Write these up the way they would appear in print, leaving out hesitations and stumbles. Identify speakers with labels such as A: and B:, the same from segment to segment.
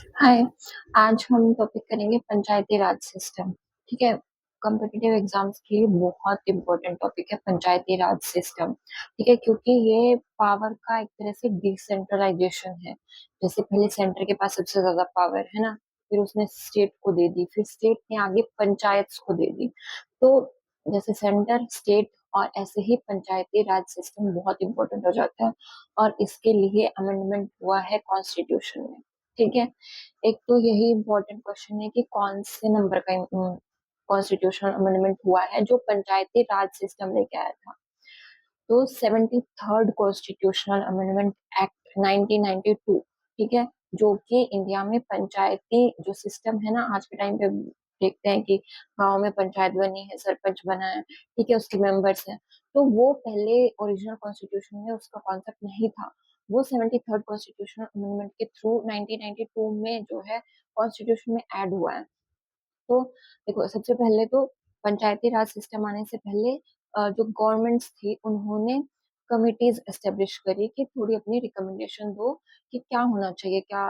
A: हाय। आज हम टॉपिक करेंगे पंचायती राज सिस्टम। ठीक है। कॉम्पिटिटिव एग्जाम्स के लिए बहुत इंपॉर्टेंट टॉपिक है पंचायती राज सिस्टम। ठीक है, क्योंकि ये पावर का एक तरह से डिसेंट्रलाइजेशन है। जैसे पहले सेंटर के पास सबसे ज्यादा पावर है ना, फिर उसने स्टेट को दे दी, फिर स्टेट ने आगे पंचायत को दे दी। तो जैसे सेंटर, स्टेट और ऐसे ही पंचायती राज सिस्टम बहुत इंपॉर्टेंट हो जाता है। और इसके लिए अमेंडमेंट हुआ है कॉन्स्टिट्यूशन में। ठीक है। एक तो यही इम्पोर्टेंट क्वेश्चन है कि कौन से नंबर का कॉन्स्टिट्यूशनल अमेंडमेंट हुआ है जो पंचायती राज सिस्टम लेके आया था। तो 73rd कॉन्स्टिट्यूशनल अमेंडमेंट एक्ट 1992। ठीक है। जो कि इंडिया में पंचायती जो सिस्टम है ना, आज के टाइम पे देखते हैं कि गांव में पंचायत बनी है, सरपंच बना है, ठीक है, उसके मेंबर्स हैं। तो वो पहले ओरिजिनल कॉन्स्टिट्यूशन में उसका कॉन्सेप्ट नहीं था। वो 73rd कॉन्स्टिट्यूशनल अमेंडमेंट के थ्रू 1992 में जो है कॉन्स्टिट्यूशन में ऐड हुआ है। तो देखो, सबसे पहले तो पंचायती राज सिस्टम आने से पहले जो गवर्नमेंट्स थी उन्होंने कमिटीज एस्टेब्लिश करी कि थोड़ी अपनी रिकमेंडेशन दो कि क्या होना चाहिए, क्या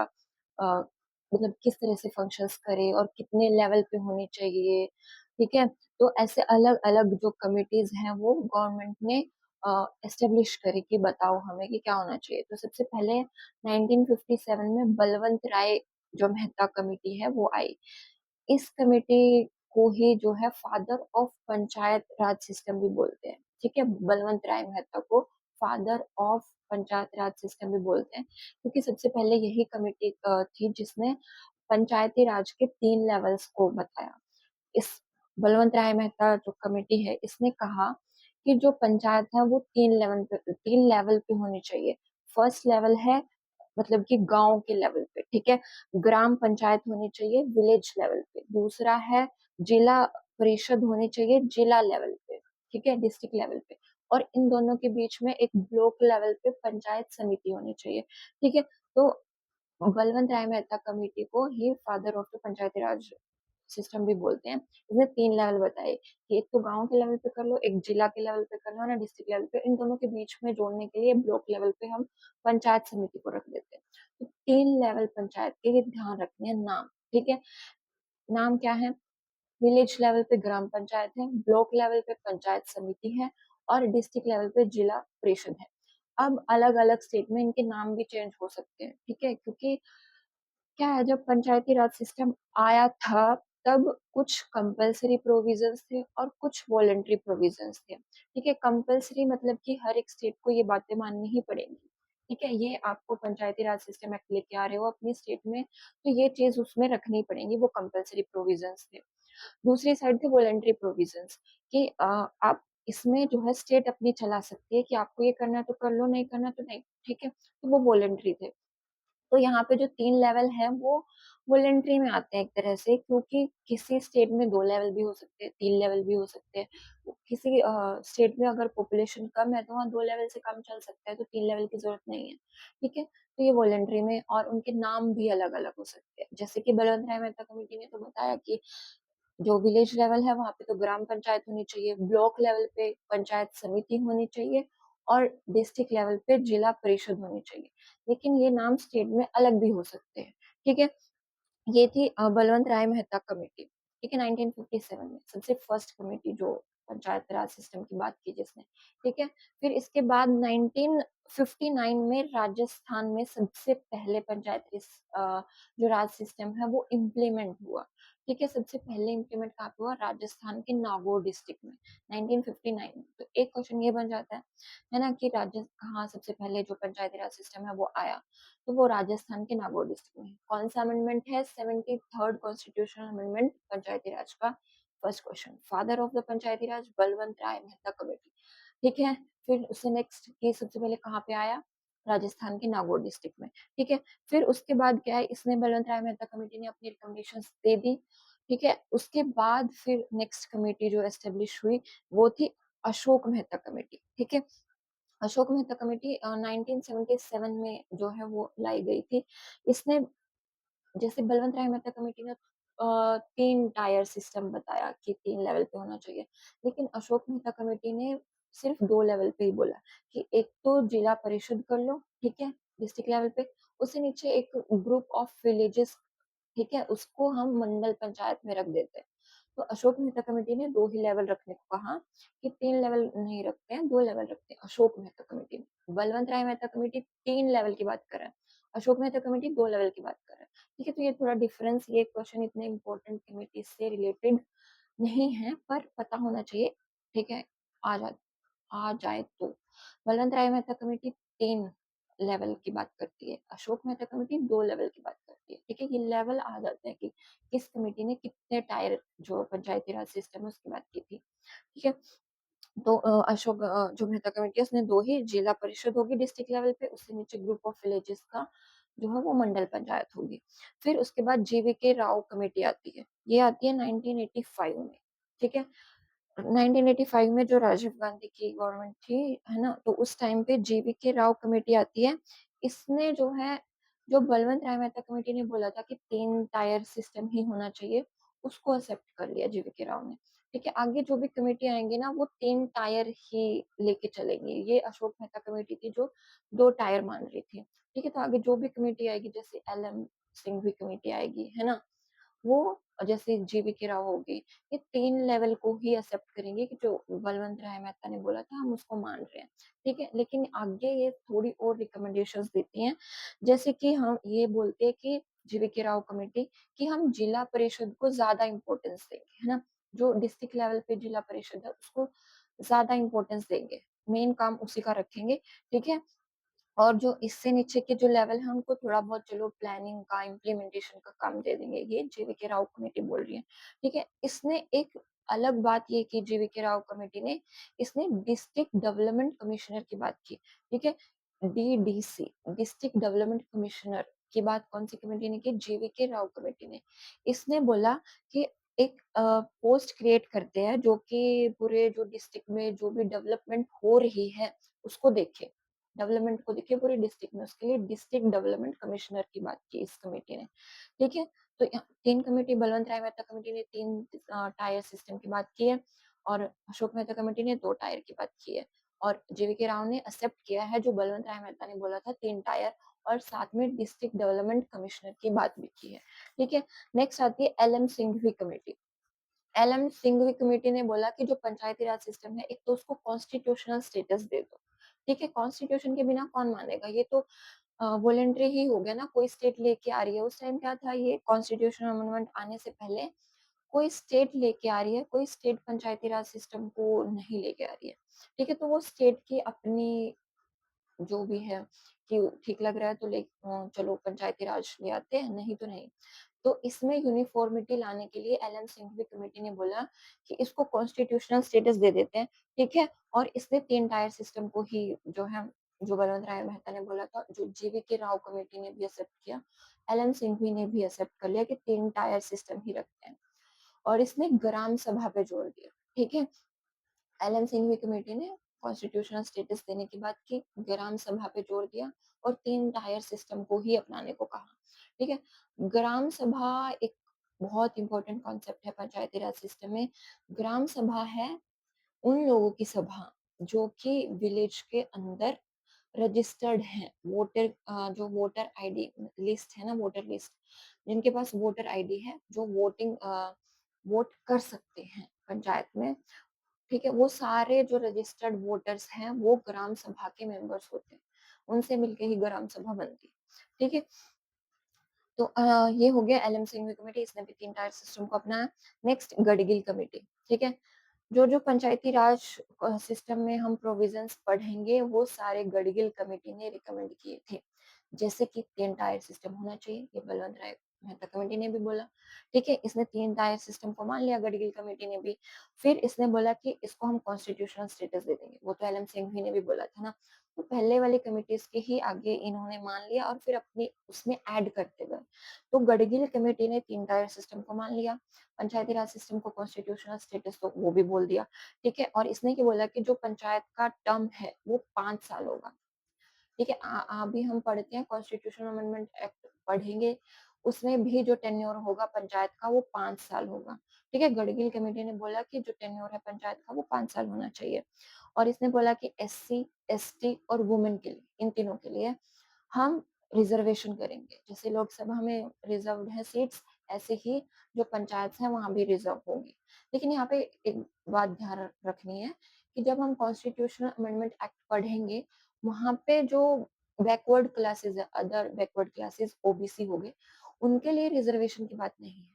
A: मतलब किस तरह से फंक्शंस करे और कितने लेवल पे होनी चाहिए। ठीक है। तो ऐसे अलग अलग जो कमिटीज हैं वो गवर्नमेंट ने एस्टेब्लिश करी कि बताओ हमें कि क्या होना चाहिए। तो सबसे पहले 1957 में बलवंत राय जो मेहता कमेटी है वो आई। इस कमेटी को ही जो है father of panchayat Raj system भी बोलते हैं। ठीक है। बलवंत राय मेहता को father of panchayat Raj system भी बोलते हैं, क्योंकि सबसे पहले यही कमेटी थी जिसने पंचायती राज के 3 लेवल्स को बताया। इस बलवंत राय मेहता जो कमेटी है इसने कहा कि जो पंचायत है वो 3 लेवल पे होनी चाहिए। फर्स्ट लेवल है मतलब कि गांव के लेवल पे, ठीक है, ग्राम पंचायत होनी चाहिए विलेज लेवल पे। दूसरा है जिला परिषद होनी चाहिए जिला लेवल पे, ठीक है, डिस्ट्रिक्ट लेवल पे। और इन दोनों के बीच में एक ब्लॉक लेवल पे पंचायत समिति होनी चाहिए। ठीक है। तो बलवंत राय मेहता कमेटी को ही father of the Panchayati raj system भी बोलते हैं। इसने 3 लेवल बताए कि एक तो गांव के लेवल पे कर लो, एक जिला के लेवल पे कर लो ना, डिस्ट्रिक्ट लेवल पे। इन दोनों के बीच में जोड़ने के लिए ब्लॉक लेवल पे हम पंचायत समिति को रख देते हैं। तो 3 लेवल पंचायत के ये ध्यान रखने हैं नाम। ठीक है। नाम क्या है? विलेज लेवल पे ग्राम पंचायत है, ब्लॉक लेवल पे पंचायत समिति है और डिस्ट्रिक्ट लेवल पे जिला परिषद है। अब अलग अलग स्टेट में इनके नाम भी चेंज हो सकते हैं। ठीक है, क्योंकि क्या है, जब पंचायती राज सिस्टम आया था तब कुछ कंपलसरी प्रोविजंस थे और कुछ वॉलेंट्री प्रोविजंस थे। ठीक है। कंपलसरी मतलब कि हर एक स्टेट को ये बातें माननी ही पड़ेंगी। ठीक है, ये आपको पंचायती राज सिस्टम एक्ट लेके आ रहे हो अपनी स्टेट में, तो ये चीज उसमें रखनी पड़ेंगी, वो कंपलसरी प्रोविजंस थे। दूसरी साइड थे वॉलेंट्री प्रोविजंस कि आप इसमें जो है स्टेट अपनी चला सकती है कि आपको ये करना है तो कर लो, नहीं करना तो नहीं। ठीक है, तो वो वॉलेंट्री थे। तो यहाँ पे जो 3 लेवल है वो वॉलेंट्री में आते हैं एक तरह से, क्योंकि किसी स्टेट में 2 लेवल भी हो सकते हैं, 3 लेवल भी हो सकते हैं। किसी स्टेट में अगर पॉपुलेशन कम है तो वहाँ 2 लेवल से कम चल सकता है, तो 3 लेवल की जरूरत नहीं है। ठीक है। तो ये वॉलेंट्री में, और उनके नाम भी अलग अलग हो सकते हैं। जैसे कि बलवंत राय मेहता कमेटी ने तो बताया कि जो विलेज लेवल है वहां पे तो ग्राम पंचायत होनी चाहिए, ब्लॉक लेवल पे पंचायत समिति होनी चाहिए और डिस्ट्रिक्ट लेवल पे जिला परिषद होनी चाहिए। लेकिन ये नाम स्टेट में अलग भी हो सकते हैं। ठीक है। ये थी बलवंत राय मेहता कमेटी। ठीक है, 1957 में सबसे फर्स्ट कमेटी जो पंचायत राज सिस्टम की बात की जिसने। ठीक है। फिर इसके बाद 1959 में राजस्थान में सबसे पहले जो राज सिस्टम है वो इम्प्लीमेंट हुआ। ठीक है। सबसे पहले इम्प्लीमेंट कहाँ पे हुआ? राजस्थान के नागौर डिस्ट्रिक्ट में 1959 में। तो एक क्वेश्चन ये बन जाता है ना, कि राजस्थान कहाँ सबसे पहले जो पंचायती राज सिस्टम है वो आया? तो वो राजस्थान के नागौर डिस्ट्रिक्ट में। कौन सा अमेंडमेंट है? 73rd constitutional amendment Panchayati Raj का। First question, father of the Panchayati Raj Balwant Rai Mehta committee. ठीक है। फिर उससे नेक्स्ट ये सबसे पहले कहाँ पे आया? राजस्थान के नागौर डिस्ट्रिक्ट में। ठीक है। फिर उसके बाद क्या है, इसने बलवंत राय मेहता कमेटी ने अपनी रिकमेंडेशंस दे दी। ठीक है। उसके बाद फिर नेक्स्ट कमेटी जो एस्टेब्लिश हुई वो थी अशोक मेहता कमेटी। ठीक है। अशोक मेहता कमेटी 1977 में जो है वो लाई गई थी। इसने, जैसे बलवंत राय मेहता कमेटी ने 3 टायर सिस्टम बताया कि 3 लेवल पे होना चाहिए, लेकिन अशोक मेहता कमेटी ने सिर्फ 2 लेवल पे ही बोला कि एक तो जिला परिषद कर लो, ठीक है, डिस्ट्रिक्ट लेवल पे। उससे नीचे एक ग्रुप ऑफ विलेजेस, ठीक है? उसको हम मंडल पंचायत में रख देते हैं। तो अशोक मेहता कमेटी ने 2 ही लेवल रखने को कहा कि 3 लेवल नहीं रखते हैं, 2 लेवल रखते हैं अशोक मेहता कमेटी में। बलवंत राय मेहता कमेटी 3 लेवल की बात कर रहा है, अशोक मेहता कमेटी 2 लेवल की बात कर रहा है। ठीक है? तो ये थोड़ा डिफरेंस, ये क्वेश्चन इतने इम्पोर्टेंट कमिटी से रिलेटेड नहीं है, पर पता होना चाहिए, ठीक है? आ जा आ जाए तो। बलवंत राय मेहता कमेटी 3 लेवल की बात करती है, अशोक मेहता कमेटी 2 लेवल की बात करती है, ठीक है? ये लेवल आ जाते हैं कि किस कमेटी ने कितने टायर जो पंचायती राज सिस्टम है उसकी बात की थी, ठीक है? तो अशोक जो मेहता कमेटी है उसने 2 ही, जिला परिषद होगी डिस्ट्रिक्ट लेवल पे, उससे नीचे ग्रुप ऑफ विलेजेस का जो है वो मंडल पंचायत होगी। फिर उसके बाद जीवीके राव कमेटी आती है, ये आती है 1985 में, ठीक है? 1985 में जो राजीव गांधी की गवर्नमेंट थी, है ना? तो उस टाइम पे जीवीके राव कमेटी आती है। इसने जो है, जो बलवंत राय मेहता कमेटी ने बोला था कि 3 टायर सिस्टम ही होना चाहिए, उसको एक्सेप्ट कर लिया जीवीके राव ने। ठीक है? आगे जो भी कमेटी आएँगी ना, वो 3 टायर ही लेके चलेंगी। ये अशोक मेहता कमेटी थी जो 2 टायर मान रही थी। ठीक है? तो आगे जो भी कमेटी आएगी, जैसे एलएम सिंघवी कमेटी आएगी, है ना? वो जैसे जीवीके राव हो गई, ये 3 लेवल को ही एक्सेप्ट करेंगे कि जो बलवंत राय मेहता ने बोला था हम उसको मान रहे हैं, ठीक है? लेकिन आगे ये थोड़ी और रिकमेंडेशंस देती हैं, जैसे कि हम ये बोलते हैं कि जीवीके राव कमेटी कि हम जिला परिषद को ज़्यादा इम्पोर्टेंस देंगे, है ना? जो डिस्ट्रिक्ट लेवल पे जिला परिषद है उसको ज़्यादा इम्पोर्टेंस देंगे, मेन काम उसी का रखेंगे, ठीक है? और जो इससे नीचे के जो लेवल है उनको थोड़ा बहुत चलो प्लानिंग का, इम्प्लीमेंटेशन का काम दे देंगे, ये जीवीके राव कमेटी बोल रही है, ठीक है? इसने एक अलग बात ये की जीवीके राव कमेटी ने, इसने डिस्ट्रिक्ट डेवलपमेंट कमिश्नर की बात की, ठीक है? डीडीसी, डिस्ट्रिक्ट डेवलपमेंट कमिश्नर की बात कौन-सी कमेटी ने की? जीवीके राव कमेटी ने। इसने बोला कि एक पोस्ट क्रिएट करते हैं जो कि पूरे जो डिस्ट्रिक्ट में जो भी डेवलपमेंट हो रही है, उसको देखे। डेवलपमेंट को देखिए पूरे डिस्ट्रिक्ट में, उसके लिए डिस्ट्रिक्ट डेवलपमेंट कमिश्नर की बात की इस कमेटी ने, ठीक है? तो 3 कमेटी, बलवंत राय मेहता कमेटी ने 3 टायर सिस्टम की बात की है और अशोक मेहता कमेटी ने 2 टायर की बात की है और जीवीके राव ने एक्सेप्ट किया है जो बलवंत राय मेहता ने बोला था 3 टायर और साथ में डिस्ट्रिक्ट डेवलपमेंट कमिश्नर की बात भी की है, ठीक है? नेक्स्ट आती है LM Singhvi committee. LM Singhvi committee ने बोला कि जो पंचायती राज सिस्टम है, एक तो उसको कॉन्स्टिट्यूशनल स्टेटस दे दो, ठीक है? कॉन्स्टिट्यूशन के बिना कौन मानेगा? ये तो वॉलंटरी ही हो गया ना, कोई स्टेट लेके आ रही है। उस टाइम क्या था, ये कॉन्स्टिट्यूशनल अमेंडमेंट आने से पहले कोई स्टेट लेके आ रही है, कोई स्टेट पंचायती राज सिस्टम को नहीं लेके आ रही है, ठीक है? तो वो स्टेट की अपनी जो भी है कि ठीक लग रहा है तो चलो पंचायती राज ले आते हैं, नहीं तो नहीं। तो इसमें यूनिफॉर्मिटी लाने के लिए एलन सिंघवी कमेटी ने बोला कि इसको कॉन्स्टिट्यूशनल स्टेटस दे देते हैं, ठीक है? और इसने 3 टायर सिस्टम को ही जो है, जो बलवंत राय मेहता ने बोला था, जो जीवीके राव कमेटी ने भी एक्सेप्ट किया, एलन सिंघवी ने भी एक्सेप्ट कर लिया कि 3 टायर सिस्टम ही रखते हैं और इसने ग्राम सभा पे जोर दिया, ठीक है? एलन सिंघवी कमेटी ने कॉन्स्टिट्यूशनल स्टेटस देने की बात की, ग्राम सभा पे जोर दिया और 3 टायर सिस्टम को ही अपनाने को कहा, ठीक है? ग्राम सभा एक बहुत इम्पोर्टेंट कॉन्सेप्ट है पंचायती राज सिस्टम में। ग्राम सभा है उन लोगों की सभा जो कि विलेज के अंदर रजिस्टर्ड हैं, जो वोटर आईडी लिस्ट है ना, वोटर लिस्ट, जिनके पास वोटर आईडी है, जो वोट कर सकते हैं पंचायत में, ठीक है? वो सारे जो रजिस्टर्ड वोटर्स हैं, वो ग्राम सभा के मेंबर्स होते हैं। उनसे मिलके ही ग्राम सभा बनती है, ठीक है? तो ये हो गया एलएम सिंघवी कमेटी, इसने भी 3 टायर सिस्टम को अपनाया। नेक्स्ट गडगिल कमेटी, ठीक है? जो पंचायती राज सिस्टम में हम प्रोविजंस पढ़ेंगे, वो सारे गडगिल कमेटी ने रिकमेंड किए थे। जैसे कि 3 टायर सिस्टम होना चाहिए, ये बलवंत राय मेहता कमेटी ने भी बोला, ठीक है? इसने 3 टायर सिस्टम को मान लिया गडगिल कमेटी ने भी। फिर इसने बोला कि इसको हम कॉन्स्टिट्यूशनल स्टेटस दे देंगे, वो तो एलएम सिंघवी ने भी बोला था ना। तो पहले वाली कमिटीज़ के ही आगे इन्होंने मान लिया और फिर अपनी उसमें ऐड करते गए। तो गडगिल कमेटी ने 3 टायर सिस्टम को मान लिया, पंचायती राज सिस्टम को कॉन्स्टिट्यूशनल स्टेटस तो वो भी बोल दिया, ठीक है? और इसने क्या बोला कि जो पंचायत का टर्म है वो 5 साल होगा, ठीक है? अभी हम पढ़ते हैं कॉन्स्टिट्यूशनल अमेंडमेंट एक्ट पढ़ेंगे, उसमें भी जो टेन्योर होगा पंचायत का वो 5 साल होगा, ठीक है? गडगिल कमेटी ने बोला कि जो टेन्योर है पंचायत का वो 5 साल होना चाहिए और इसने बोला कि एससी, एसटी और वुमेन के लिए, इन तीनों के लिए हम रिजर्वेशन करेंगे। जैसे लोकसभा में रिजर्व्ड है सीट्स, ऐसे ही जो पंचायत है वहाँ भी रिजर्व होगी। लेकिन यहाँ पे एक बात ध्यान रखनी है कि जब हम कॉन्स्टिट्यूशनल अमेंडमेंट एक्ट पढ़ेंगे, वहाँ पे जो बैकवर्ड क्लासेस है, अदर बैकवर्ड क्लासेस ओबीसी हो गए, उनके लिए रिजर्वेशन की बात नहीं है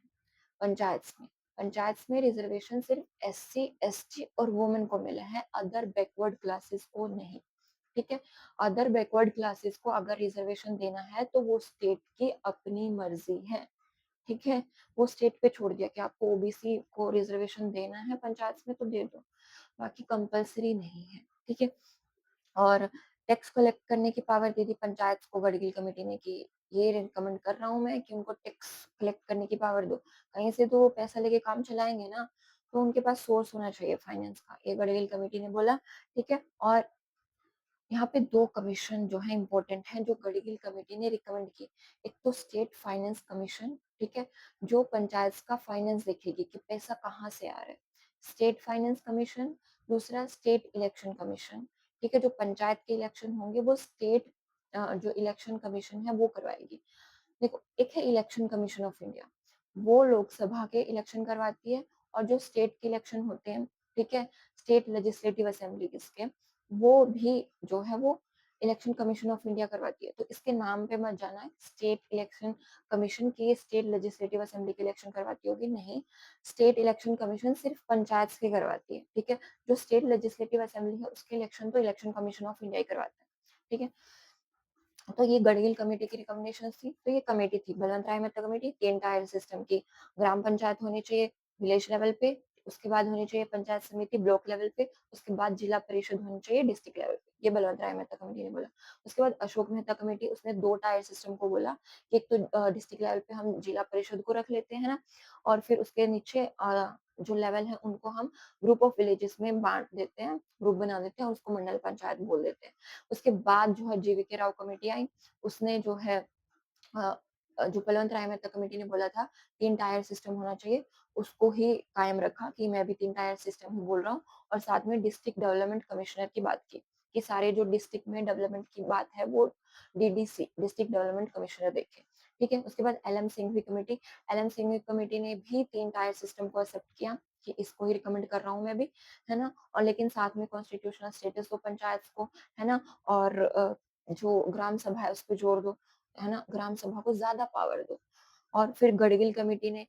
A: पंचायत में। पंचायत में रिजर्वेशन सिर्फ एससी, एसटी और वुमेन को मिला है, अदर बैकवर्ड क्लासेस को नहीं। ठीक है, अदर बैकवर्ड क्लासेस को अगर रिजर्वेशन देना है तो वो स्टेट की अपनी मर्जी है। ठीक है, वो स्टेट पे छोड़ दिया कि आपको ओबीसी को रिजर्वेशन देना है पंचायत में तो दे दो, बाकी कंपलसरी नहीं है। ठीक है, और टैक्स कलेक्ट करने की पावर दे दी पंचायत को गढ़गिल कमेटी ने कि ये रिकमेंड कर रहा हूँ मैं कि उनको टैक्स कलेक्ट करने की पावर दो। कहीं से तो वो पैसा लेके काम चलाएंगे ना, तो उनके पास सोर्स होना चाहिए फाइनेंस का, ये गढ़गिल कमेटी ने बोला। ठीक है, और यहाँ पे 2 कमीशन जो है इम्पोर्टेंट है जो गढ़गिल कमेटी ने रिकमेंड की। एक तो स्टेट फाइनेंस कमीशन, ठीक है, जो पंचायत का फाइनेंस देखेगी कि पैसा कहाँ से आ रहा है, स्टेट फाइनेंस कमीशन। दूसरा स्टेट इलेक्शन कमीशन, ठीक है, जो पंचायत के इलेक्शन होंगे वो स्टेट जो इलेक्शन कमीशन है वो करवाएगी। देखो, एक है इलेक्शन कमीशन ऑफ इंडिया, वो लोकसभा के इलेक्शन करवाती है, और जो स्टेट के इलेक्शन होते हैं, ठीक है, स्टेट लेजिस्लेटिव असेंबली किसके, वो भी जो है वो इलेक्शन कमीशन ऑफ इंडिया करवाती है। तो इसके नाम पे मत जाना है स्टेट इलेक्शन कमीशन की स्टेट लेजिस्लेटिव असेंबली के इलेक्शन करवाती होगी, नहीं। स्टेट इलेक्शन कमीशन सिर्फ पंचायत के करवाती है। ठीक है, जो स्टेट लेजिस्लेटिव असेंबली है उसके इलेक्शन तो इलेक्शन कमीशन ऑफ इंडिया ही करवाता है। ठीक है, तो ये गढ़गिल कमेटी की रिकमेंडेशन थी। तो ये कमेटी थी Balwant Rai Mehta committee, 3 tier system की। ग्राम पंचायत होनी चाहिए विलेज लेवल पे, उसके बाद होनी चाहिए पंचायत समिति ब्लॉक लेवल पे, उसके बाद जिला परिषद होनी चाहिए डिस्ट्रिक्ट लेवल पे। ये बलवंत राय मेहता कमेटी ने बोला। उसके बाद अशोक मेहता कमेटी, उसने 2 टायर सिस्टम को बोला कि एक तो डिस्ट्रिक्ट लेवल पे हम जिला परिषद को रख लेते हैं ना, और फिर उसके नीचे जो लेवल है उनको हम ग्रुप ऑफ विलेजेस में बांट देते हैं, ग्रुप बना देते हैं, उसको मंडल पंचायत बोल देते हैं। उसके बाद जो है जीवीके राव कमेटी आई, उसने जो है जो बलवंत राय मेहता कमेटी ने बोला था 3 टायर सिस्टम होना चाहिए, उसको ही कायम रखा कि मैं भी 3 टायर सिस्टम ही बोल रहा हूँ, और साथ में डिस्ट्रिक्ट डेवलपमेंट कमिश्नर की बात की कि सारे जो डिस्ट्रिक्ट में डेवलपमेंट की बात है वो डीडीसी डिस्ट्रिक्ट डेवलपमेंट कमिश्नर देखे। ठीक है, उसके बाद LM Singhvi committee, LM Singhvi committee ने भी 3 टायर सिस्टम को एक्सेप्ट किया कि इसको ही रिकमेंड कर रहा हूँ मैं भी, है ना, और लेकिन साथ में कॉन्स्टिट्यूशनल स्टेटस दो पंचायत को, है ना, और जो ग्राम सभा है उस पर जोर दो, है ना, ग्राम सभा को ज्यादा पावर दो। और फिर गढ़गिल कमेटी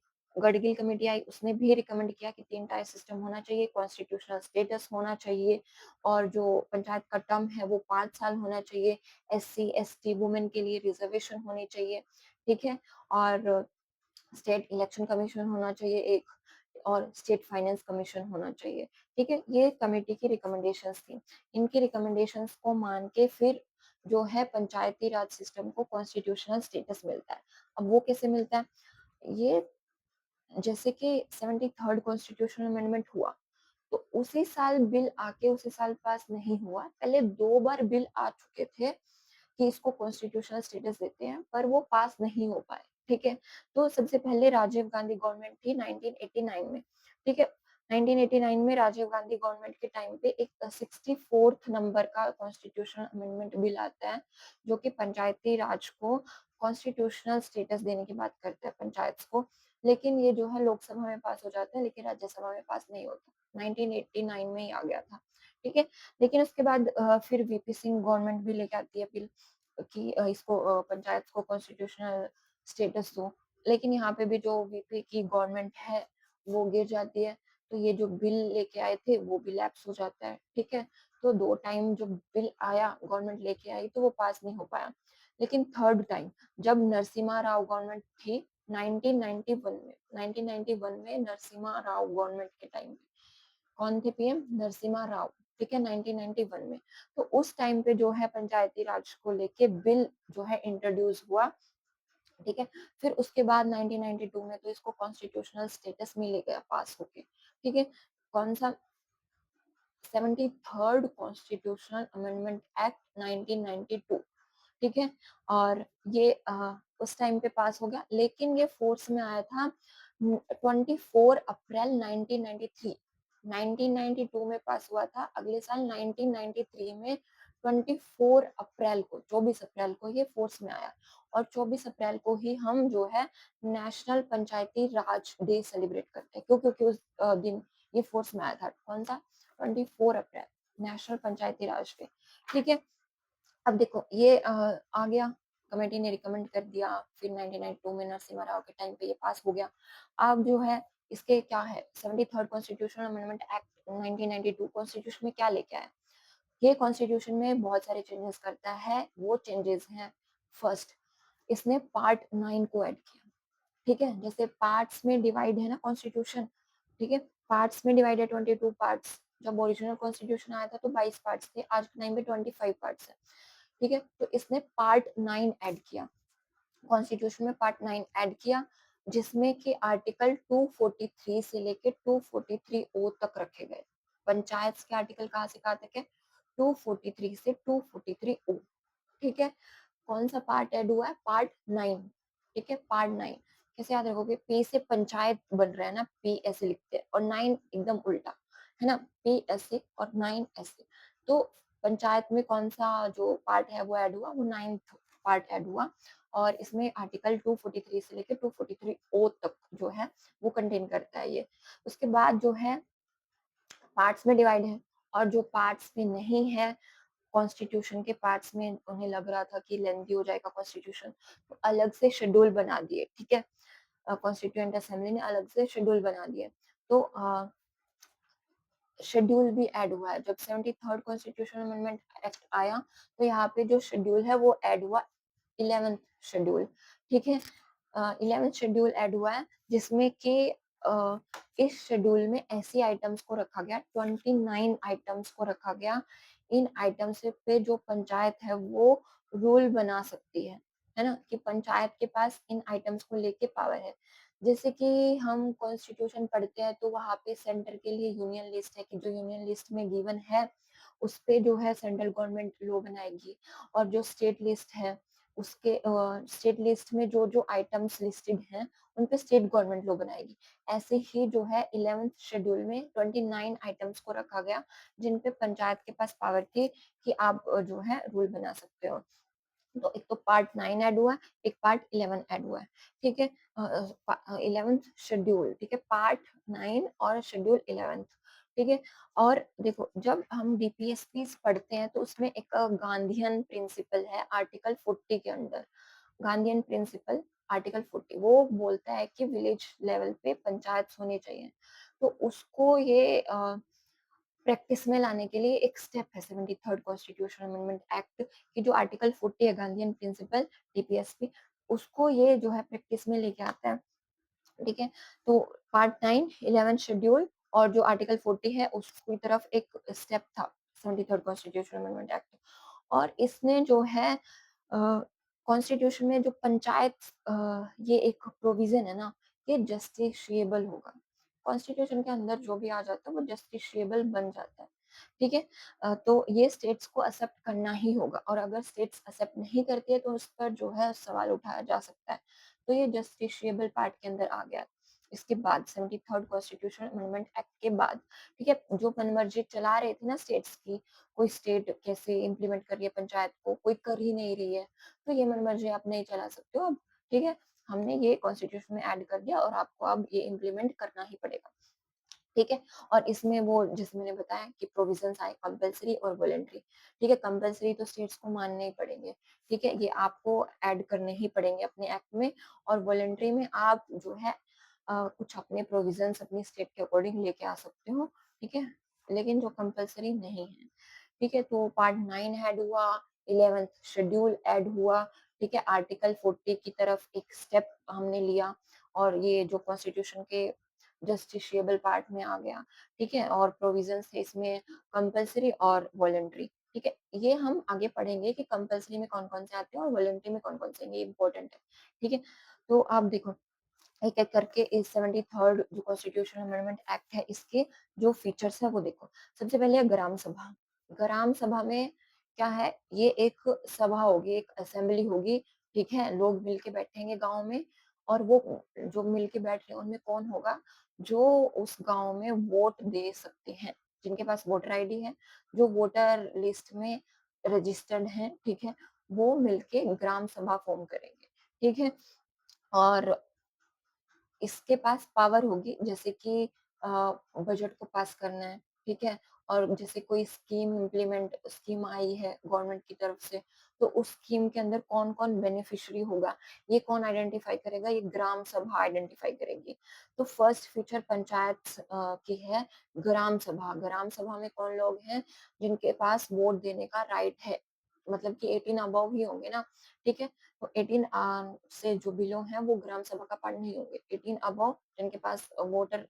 A: आई, उसने भी रिकमेंड किया कि 3 टायर सिस्टम होना चाहिए, कॉन्स्टिट्यूशनल स्टेटस होना चाहिए, और जो पंचायत का टर्म है वो 5 साल होना चाहिए, एससी एसटी वुमेन के लिए रिजर्वेशन होनी चाहिए। ठीक है, और स्टेट इलेक्शन कमीशन होना चाहिए एक, और स्टेट फाइनेंस कमीशन होना चाहिए। ठीक है, ये कमेटी की रिकमेंडेशंस थी। इनकी रिकमेंडेशंस को मान के फिर जो है पंचायती राज सिस्टम को कॉन्स्टिट्यूशनल स्टेटस मिलता है। अब वो कैसे मिलता है, ये जैसे कि 73rd कॉन्स्टिट्यूशनल अमेंडमेंट हुआ, तो उसी साल बिल आके उसी साल पास नहीं हुआ, पहले 2 बार बिल आ चुके थे कि इसको कॉन्स्टिट्यूशनल स्टेटस देते हैं, पर वो पास नहीं हो पाए। ठीक है, तो सबसे पहले राजीव गांधी गवर्नमेंट थी 1989 में। ठीक है, 1989 में राजीव गांधी गवर्नमेंट के टाइम पे एक 64th नंबर का कॉन्स्टिट्यूशनल अमेंडमेंट बिल आता है, जो कि पंचायती राज को कॉन्स्टिट्यूशनल स्टेटस देने की बात करता है पंचायत को। लेकिन ये जो है लोकसभा में पास हो जाता है, लेकिन राज्यसभा में पास नहीं होता। 1989 में ही आ गया था। ठीक है, लेकिन उसके बाद फिर वीपी सिंह गवर्नमेंट भी लेके आती है बिल कि इसको पंचायत को कॉन्स्टिट्यूशनल स्टेटस दो। लेकिन यहाँ पे भी जो वीपी की गवर्नमेंट है वो गिर जाती है, तो ये जो बिल लेके आए थे वो भी लैप्स हो जाता है। ठीक है, तो 2 टाइम जो बिल आया गवर्नमेंट लेके आई तो वो पास नहीं हो पाया। लेकिन थर्ड टाइम जब नरसिम्हा राव गवर्नमेंट थी 1991 में नरसिम्हा राव गवर्नमेंट के टाइम पे, कौन थे पीएम, नरसिम्हा राव। ठीक है, 1991 में, तो उस टाइम पे जो है पंचायती राज को लेके बिल जो है इंट्रोड्यूस हुआ। ठीक है, फिर उसके बाद 1992 में तो इसको कॉन्स्टिट्यूशनल स्टेटस मिल गया पास होके। ठीक है, कौन सा, 73rd कॉन्स्टिट्यूशनल अमेंडमेंट एक्ट 1992। ठीक है, और ये उस टाइम पे पास हो गया, लेकिन ये फोर्स में आया था 24 अप्रैल 1993। 1992 में पास हुआ था, अगले साल 1993 में 24 अप्रैल को ये फोर्स में आया और 24 अप्रैल को ही हम जो है नेशनल पंचायती राज डे सेलिब्रेट करते हैं। क्यों? क्योंकि उस दिन ये फोर्स में आया था। कौन सा? 24 अप्रैल, नेशनल पंचायती राज डे। ठीक है। अब देखो ये आ गया, कमेटी ने रिकमेंड कर दिया, फिर 1992 में नरसिम्हा राव के टाइम पे ये पास हो गया। अब जो है इसके क्या है, 73rd constitutional amendment act 1992 constitution में क्या लेके आया? ये कॉन्स्टिट्यूशन में बहुत सारे चेंजेस करता है। वो चेंजेस हैं, फर्स्ट, इसने पार्ट 9 को ऐड किया। ठीक है, जैसे पार्ट्स में डिवाइड है ना कॉन्स्टिट्यूशन, ठीक है, पार्ट्स में डिवाइड है 22 पार्ट्स। जब ओरिजिनल कॉन्स्टिट्यूशन आया था तो 22 पार्ट्स थे, आज के टाइम पे 25 पार्ट्स है। ठीक है, तो इसने पार्ट 9 ऐड किया, कॉन्स्टिट्यूशन में पार्ट 9 ऐड किया, जिसमें कि आर्टिकल 243 से लेके 243 ओ तक रखे गए। पंचायत के आर्टिकल कहाँ से कहाँ तक है? 243 से 243 ओ। ठीक है, कौन सा पार्ट ऐड हुआ है? पार्ट 9। ठीक है, पार्ट 9 कैसे याद रखोगे? पी से पंचायत बन रहा है ना, पी ऐसे लिखते हैं, और 9 एकदम उल्टा है ना, पी ऐसे और 9 ऐसे। तो पंचायत में कौन सा जो पार्ट है वो ऐड हुआ? वो 9th पार्ट ऐड हुआ, और इसमें आर्टिकल 243 से लेकर 243 ओ तक जो है वो कंटेन करता है ये। उसके बाद जो है पार्ट्स में डिवाइड है, और जो पार्ट्स में नहीं है, कॉन्स्टिट्यूशन के पार्ट्स में उन्हें लग रहा था कि लेंथी हो जाएगा कॉन्स्टिट्यूशन, तो अलग से शेड्यूल बना दिए। ठीक है, कॉन्स्टिट्यूएंट असेंबली ने अलग से शेड्यूल बना दिए। तो शेड्यूल भी ऐड हुआ है। जब 73rd कॉन्स्टिट्यूशन अमेंडमेंट एक्ट आया तो यहाँ पे जो शेड्यूल है वो ऐड हुआ, 11th शेड्यूल। ठीक है, 11th शेड्यूल ऐड हुआ है, जिसमें कि इस शेड्यूल में ऐसी आइटम्स को रखा गया, 29 आइटम्स को रखा गया। इन आइटम्स पे जो पंचायत है वो रूल बना सकती है ना, कि पंचायत के पास इन आइटम्स को लेके पावर है। जैसे कि हम कॉन्स्टिट्यूशन पढ़ते हैं तो वहां पे सेंटर के लिए यूनियन लिस्ट है, कि जो यूनियन लिस्ट में गिवन है उस पे जो है सेंट्रल गवर्नमेंट लॉ बनाएगी, और जो स्टेट लिस्ट है उसके स्टेट लिस्ट में जो जो आइटम्स लिस्टेड हैं उन पे स्टेट गवर्नमेंट लॉ बनाएगी। ऐसे ही जो है 11th शेड्यूल में 29 आइटम्स को रखा गया, जिन पे पंचायत के पास पावर थी कि आप जो है रूल बना सकते हो। तो एक तो पार्ट 9 ऐड हुआ है, एक पार्ट 11 ऐड हुआ है। ठीक है, 11th शेड्यूल, ठीक है, पार्ट 9 और शेड्यूल 11th। ठीक है, और देखो जब हम डीपीएसपी पढ़ते हैं तो उसमें एक गांधीयन प्रिंसिपल है आर्टिकल 40 के अंदर। गांधीयन प्रिंसिपल आर्टिकल 40 वो बोलता है कि विलेज लेवल पे पंचायत होनी चाहिए। तो उसको ये प्रैक्टिस में लाने के लिए एक स्टेप है 73rd कॉन्स्टिट्यूशन अमेंडमेंट एक्ट की, जो आर्टिकल 40 है गांधीयन प्रिंसिपल डीपीएसपी, उसको ये जो है प्रैक्टिस में लेके आता है। ठीक है, तो पार्ट 9 11 शेड्यूल और जो आर्टिकल 40 है उसकी तरफ एक स्टेप था 73rd कॉन्स्टिट्यूशन अमेंडमेंट एक्ट। और इसने जो है कॉन्स्टिट्यूशन में जो पंचायत ये एक प्रोविजन है ना, ये जस्टिशिएबल होगा। कॉन्स्टिट्यूशन के अंदर जो भी आ जाता है वो जस्टिशिएबल बन जाता है। ठीक है, तो ये स्टेट्स को एक्सेप्ट करना ही होगा, और अगर स्टेट्स एक्सेप्ट नहीं करती है तो उस पर जो है सवाल उठाया जा सकता है। तो ये जस्टिशिएबल पार्ट के अंदर आ गया। इसके बाद 73rd कॉन्स्टिट्यूशन अमेंडमेंट एक्ट के बाद, ठीक है, जो मनमर्जी चला रहे थे ना स्टेट्स की, कोई स्टेट कैसे इम्प्लीमेंट कर रही है पंचायत को, कोई कर ही नहीं रही है, तो ये मनमर्जी आप नहीं चला सकते हो अब। ठीक है, हमने ये कॉन्स्टिट्यूशन में ऐड कर दिया और आपको अब ये इम्प्लीमेंट करना ही पड़ेगा। ठीक है, और इसमें वो जैसे मैंने बताया कि प्रोविजंस आए कंपलसरी और वॉलेंट्री। ठीक है, कंपलसरी तो स्टेट्स को मानने ही पड़ेंगे। ठीक है, ये आपको ऐड करने ही पड़ेंगे अपने एक्ट में, और वॉलेंट्री में आप जो है कुछ अपने प्रोविजंस अपनी स्टेट के अकॉर्डिंग लेके आ सकते हो। ठीक है, लेकिन जो कंपलसरी नहीं है। ठीक है, तो पार्ट 9 ऐड हुआ, 11th शेड्यूल ऐड हुआ। ठीक है, आर्टिकल 40 की तरफ एक स्टेप हमने लिया, और ये जो कॉन्स्टिट्यूशन के जस्टिशिएबल पार्ट में आ गया। ठीक है, और प्रोविजंस थे इसमें कंपलसरी और वॉलंटरी। ठीक है, ये हम आगे पढ़ेंगे कि कंपलसरी में कौन कौन से आते हैं और वॉलंटरी में कौन कौन से, ये इंपॉर्टेंट है। ठीक है, तो आप देखो एक एक करके इस 73rd जो कॉन्स्टिट्यूशन अमेंडमेंट एक्ट है इसके जो फीचर्स है वो देखो। सबसे पहले है ग्राम सभा। ग्राम सभा में क्या है, ये एक सभा होगी, एक असेंबली होगी। ठीक है, लोग मिलके बैठेंगे गांव में, और वो जो मिलके बैठ रहे हैं उनमें कौन होगा, जो उस गांव में वोट दे सकते हैं, जिनके पास वोटर आईडी है, जो वोटर लिस्ट में रजिस्टर्ड हैं, ठीक है? वो मिलके ग्राम सभा फ़ॉर्म करेंगे, ठीक है? और इसके पास पावर होगी जैसे कि अ, बजट को पास करना है, ठीक है? और जैसे कोई स्कीम आई है गवर्नमेंट की तरफ से, तो उस स्कीम के अंदर कौन-कौन बेनिफिशियरी होगा, ये कौन आइडेंटिफाई करेगा? ये ग्राम सभा आइडेंटिफाई करेगी। तो फर्स्ट फीचर पंचायत की है ग्राम सभा। ग्राम सभा में कौन लोग हैं, जिनके पास वोट देने का राइट है, मतलब कि 18 अबव ही होंगे ना, ठीक है? तो 18 से जो बिलो हैं वो ग्राम सभा का पार्ट नहीं होंगे। 18 अबव जिनके पास वोटर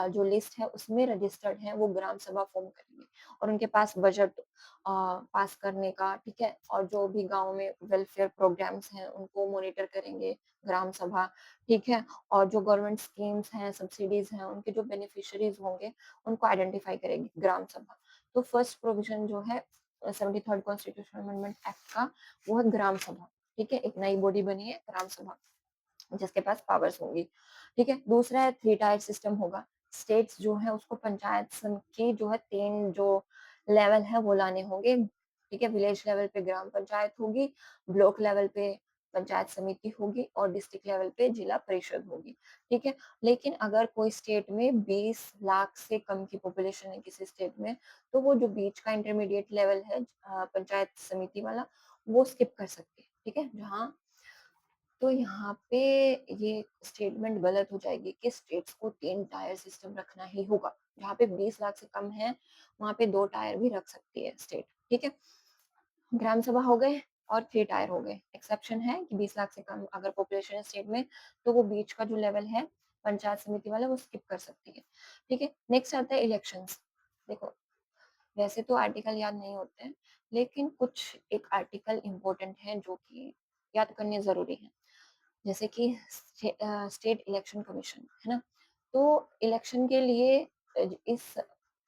A: जो लिस्ट है उसमें रजिस्टर्ड है वो ग्राम सभा फॉर्म करेंगे और उनके पास बजट पास करने का, ठीक है? और जो भी गाँव में वेलफेयर प्रोग्राम्स हैं उनको मॉनिटर करेंगे ग्राम सभा, ठीक है? और जो गवर्नमेंट स्कीम्स हैं, सब्सिडीज़ हैं, उनके जो बेनिफिशियरीज़ होंगे उनको आइडेंटिफाई करेगी ग्राम सभा। तो फर्स्ट प्रोविज़न जो है 73rd कॉन्स्टिट्यूशनल अमेंडमेंट एक्ट का वो है ग्राम सभा, ठीक है? एक नई बॉडी बनी है ग्राम सभा, जिसके पास पावर्स होंगी, ठीक है? दूसरा है 3 टायर सिस्टम होगा। स्टेट्स जो है उसको पंचायत संघ की जो है 3 जो लेवल है वो लाने होंगे, ठीक है? विलेज लेवल पे ग्राम पंचायत होगी, ब्लॉक लेवल पे पंचायत समिति होगी और डिस्ट्रिक्ट लेवल पे जिला परिषद होगी, ठीक है? लेकिन अगर कोई स्टेट में 20 लाख से कम की पॉपुलेशन है किसी स्टेट में, तो वो जो बीच का इंटरमीडिएट लेवल है पंचायत समिति वाला, वो स्किप कर सकते हैं, ठीक है? जहाँ तो यहाँ पे ये स्टेटमेंट गलत हो जाएगी कि स्टेट्स को 3 टायर सिस्टम रखना ही होगा। जहाँ पे 20 लाख से कम है, वहाँ पे 2 टायर भी रख सकती है स्टेट, ठीक है? ग्राम सभा हो गए और 3 टायर हो गए। एक्सेप्शन है कि 20 लाख से कम अगर पॉपुलेशन है स्टेट में, तो वो बीच का जो लेवल है, पंचायत समिति वाला वो स्किप कर सकती है, ठीक है? नेक्स्ट आता है इलेक्शंस। देखो, वैसे तो आर्टिकल याद नहीं होते हैं, लेकिन कुछ एक आर्टिकल इम्पोर्टेंट हैं जो कि याद करने ज़रूरी हैं। जैसे कि स्टेट इलेक्शन कमीशन, है ना? तो इलेक्शन के लिए इस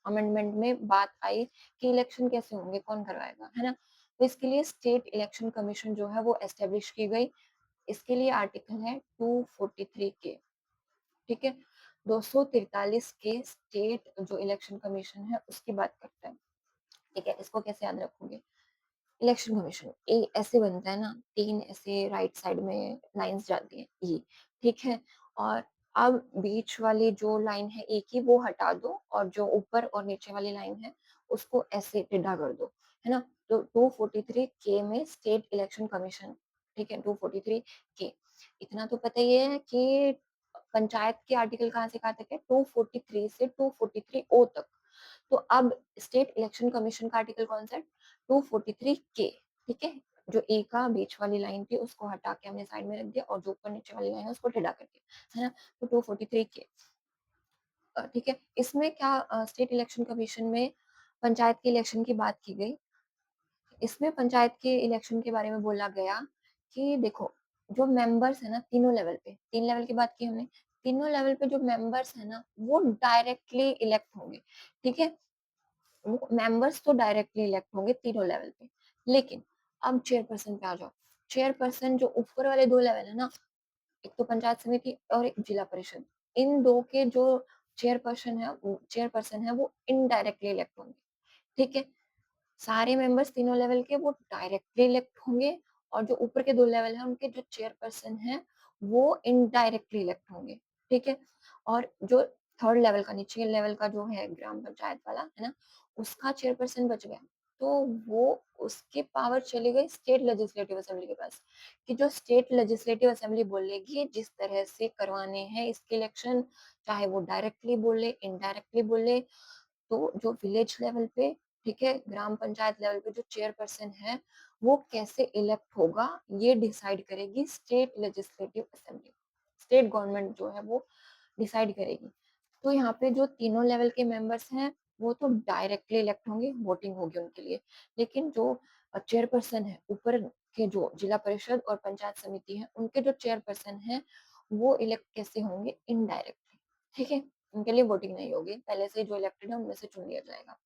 A: अमेंडमेंट में बात आई कि इलेक्शन कैसे होंगे, कौन करवाएगा, है ना? तो इसके लिए स्टेट इलेक्शन कमीशन जो है वो एस्टेब्लिश की गई। इसके लिए आर्टिकल है 243 के, ठीक है? 243 के स्टेट जो इलेक्शन कमीशन है उसकी बात करता है, ठीक है? इसको कैसे याद रखोगे? इलेक्शन कमीशन ऐसे बनता है ना, 3 ऐसे राइट साइड में लाइन्स जाती हैं ये, ठीक है? और अब बीच वाली जो लाइन है एक ही वो हटा दो और जो ऊपर और नीचे वाली लाइन है उसको ऐसे टेढ़ा कर दो, है ना? तो 243 के में स्टेट इलेक्शन कमीशन, ठीक है? 243 के इतना तो पता ही है कि पंचायत के आर्टिकल कहाँ से कहाँ तक है? 243 से 243 ओ तक। तो अब स्टेट इलेक्शन कमीशन का आर्टिकल कौन सा है? 243 के, ठीक है? जो ए का बीच वाली लाइन थी उसको हटा के हमने साइड में रख दिया और जो ऊपर नीचे वाली लाइन है उसको टेढ़ा कर दिया, है ना? तो 243 के ठीक है? इसमें क्या स्टेट इलेक्शन कमीशन में पंचायत के इलेक्शन की बात की गई। इसमें पंचायत के इलेक्शन के बारे में बोला गया कि देखो, जो मेंबर्स है ना तीनों लेवल पे, 3 लेवल की बात की हमने, तीनों लेवल पे जो मेंबर्स है ना, वो डायरेक्टली इलेक्ट होंगे, ठीक है? वो मेंबर्स तो डायरेक्टली इलेक्ट होंगे तीनों लेवल पे। लेकिन अब चेयरपर्सन पे आ जाओ। चेयरपर्सन जो ऊपर वाले 2 लेवल है ना, एक तो पंचायत समिति और एक जिला परिषद। इन 2 के जो चेयरपर्सन है वो इनडायरेक्टली इलेक्ट होंगे, ठीक है? सारे मेंबर्स तीनों लेवल के वो डायरेक्टली इलेक्ट होंगे और जो ऊपर के 2 लेवल हैं उनके जो चेयरपर्सन हैं वो इनडायरेक्टली इलेक्ट होंगे, ठीक है? और जो थर्ड लेवल का नीचे लेवल का जो है ग्राम पंचायत वाला, है ना? उसका चेयरपर्सन बच गया, तो वो उसकी पावर चली गई स्टेट लेजिस्लेटिव असेंबली के पास, कि जो स्टेट लेजिस्लेटिव असेंबली बोलेगी जिस तरह से करवाने हैं इसके इलेक्शन, चाहे वो डायरेक्टली बोले, इनडायरेक्टली बोले, तो जो विलेज लेवल पे, ठीक है, ग्राम पंचायत लेवल पे जो चेयरपर्सन है, वो कैसे इलेक्ट होगा, ये डिसाइड करेगी state legislative assembly. State government जो है वो डिसाइड करेगी। तो यहाँ पे जो तीनों लेवल के मेंबर्स हैं, वो तो डायरेक्टली इलेक्ट होंगे, वोटिंग होगी उनके लिए। लेकिन जो चेयरपर्सन है, ऊपर के जो जिला परिषद और पंचायत समिति है, उनके जो चेयरपर्सन हैं, वो इलेक्ट कैसे होंगे? इनडायरेक्टली, ठीक है? उनके लिए वोटिंग नहीं होगी, पहले से जो इलेक्टेड है उनमें से चुन लिया जाएगा,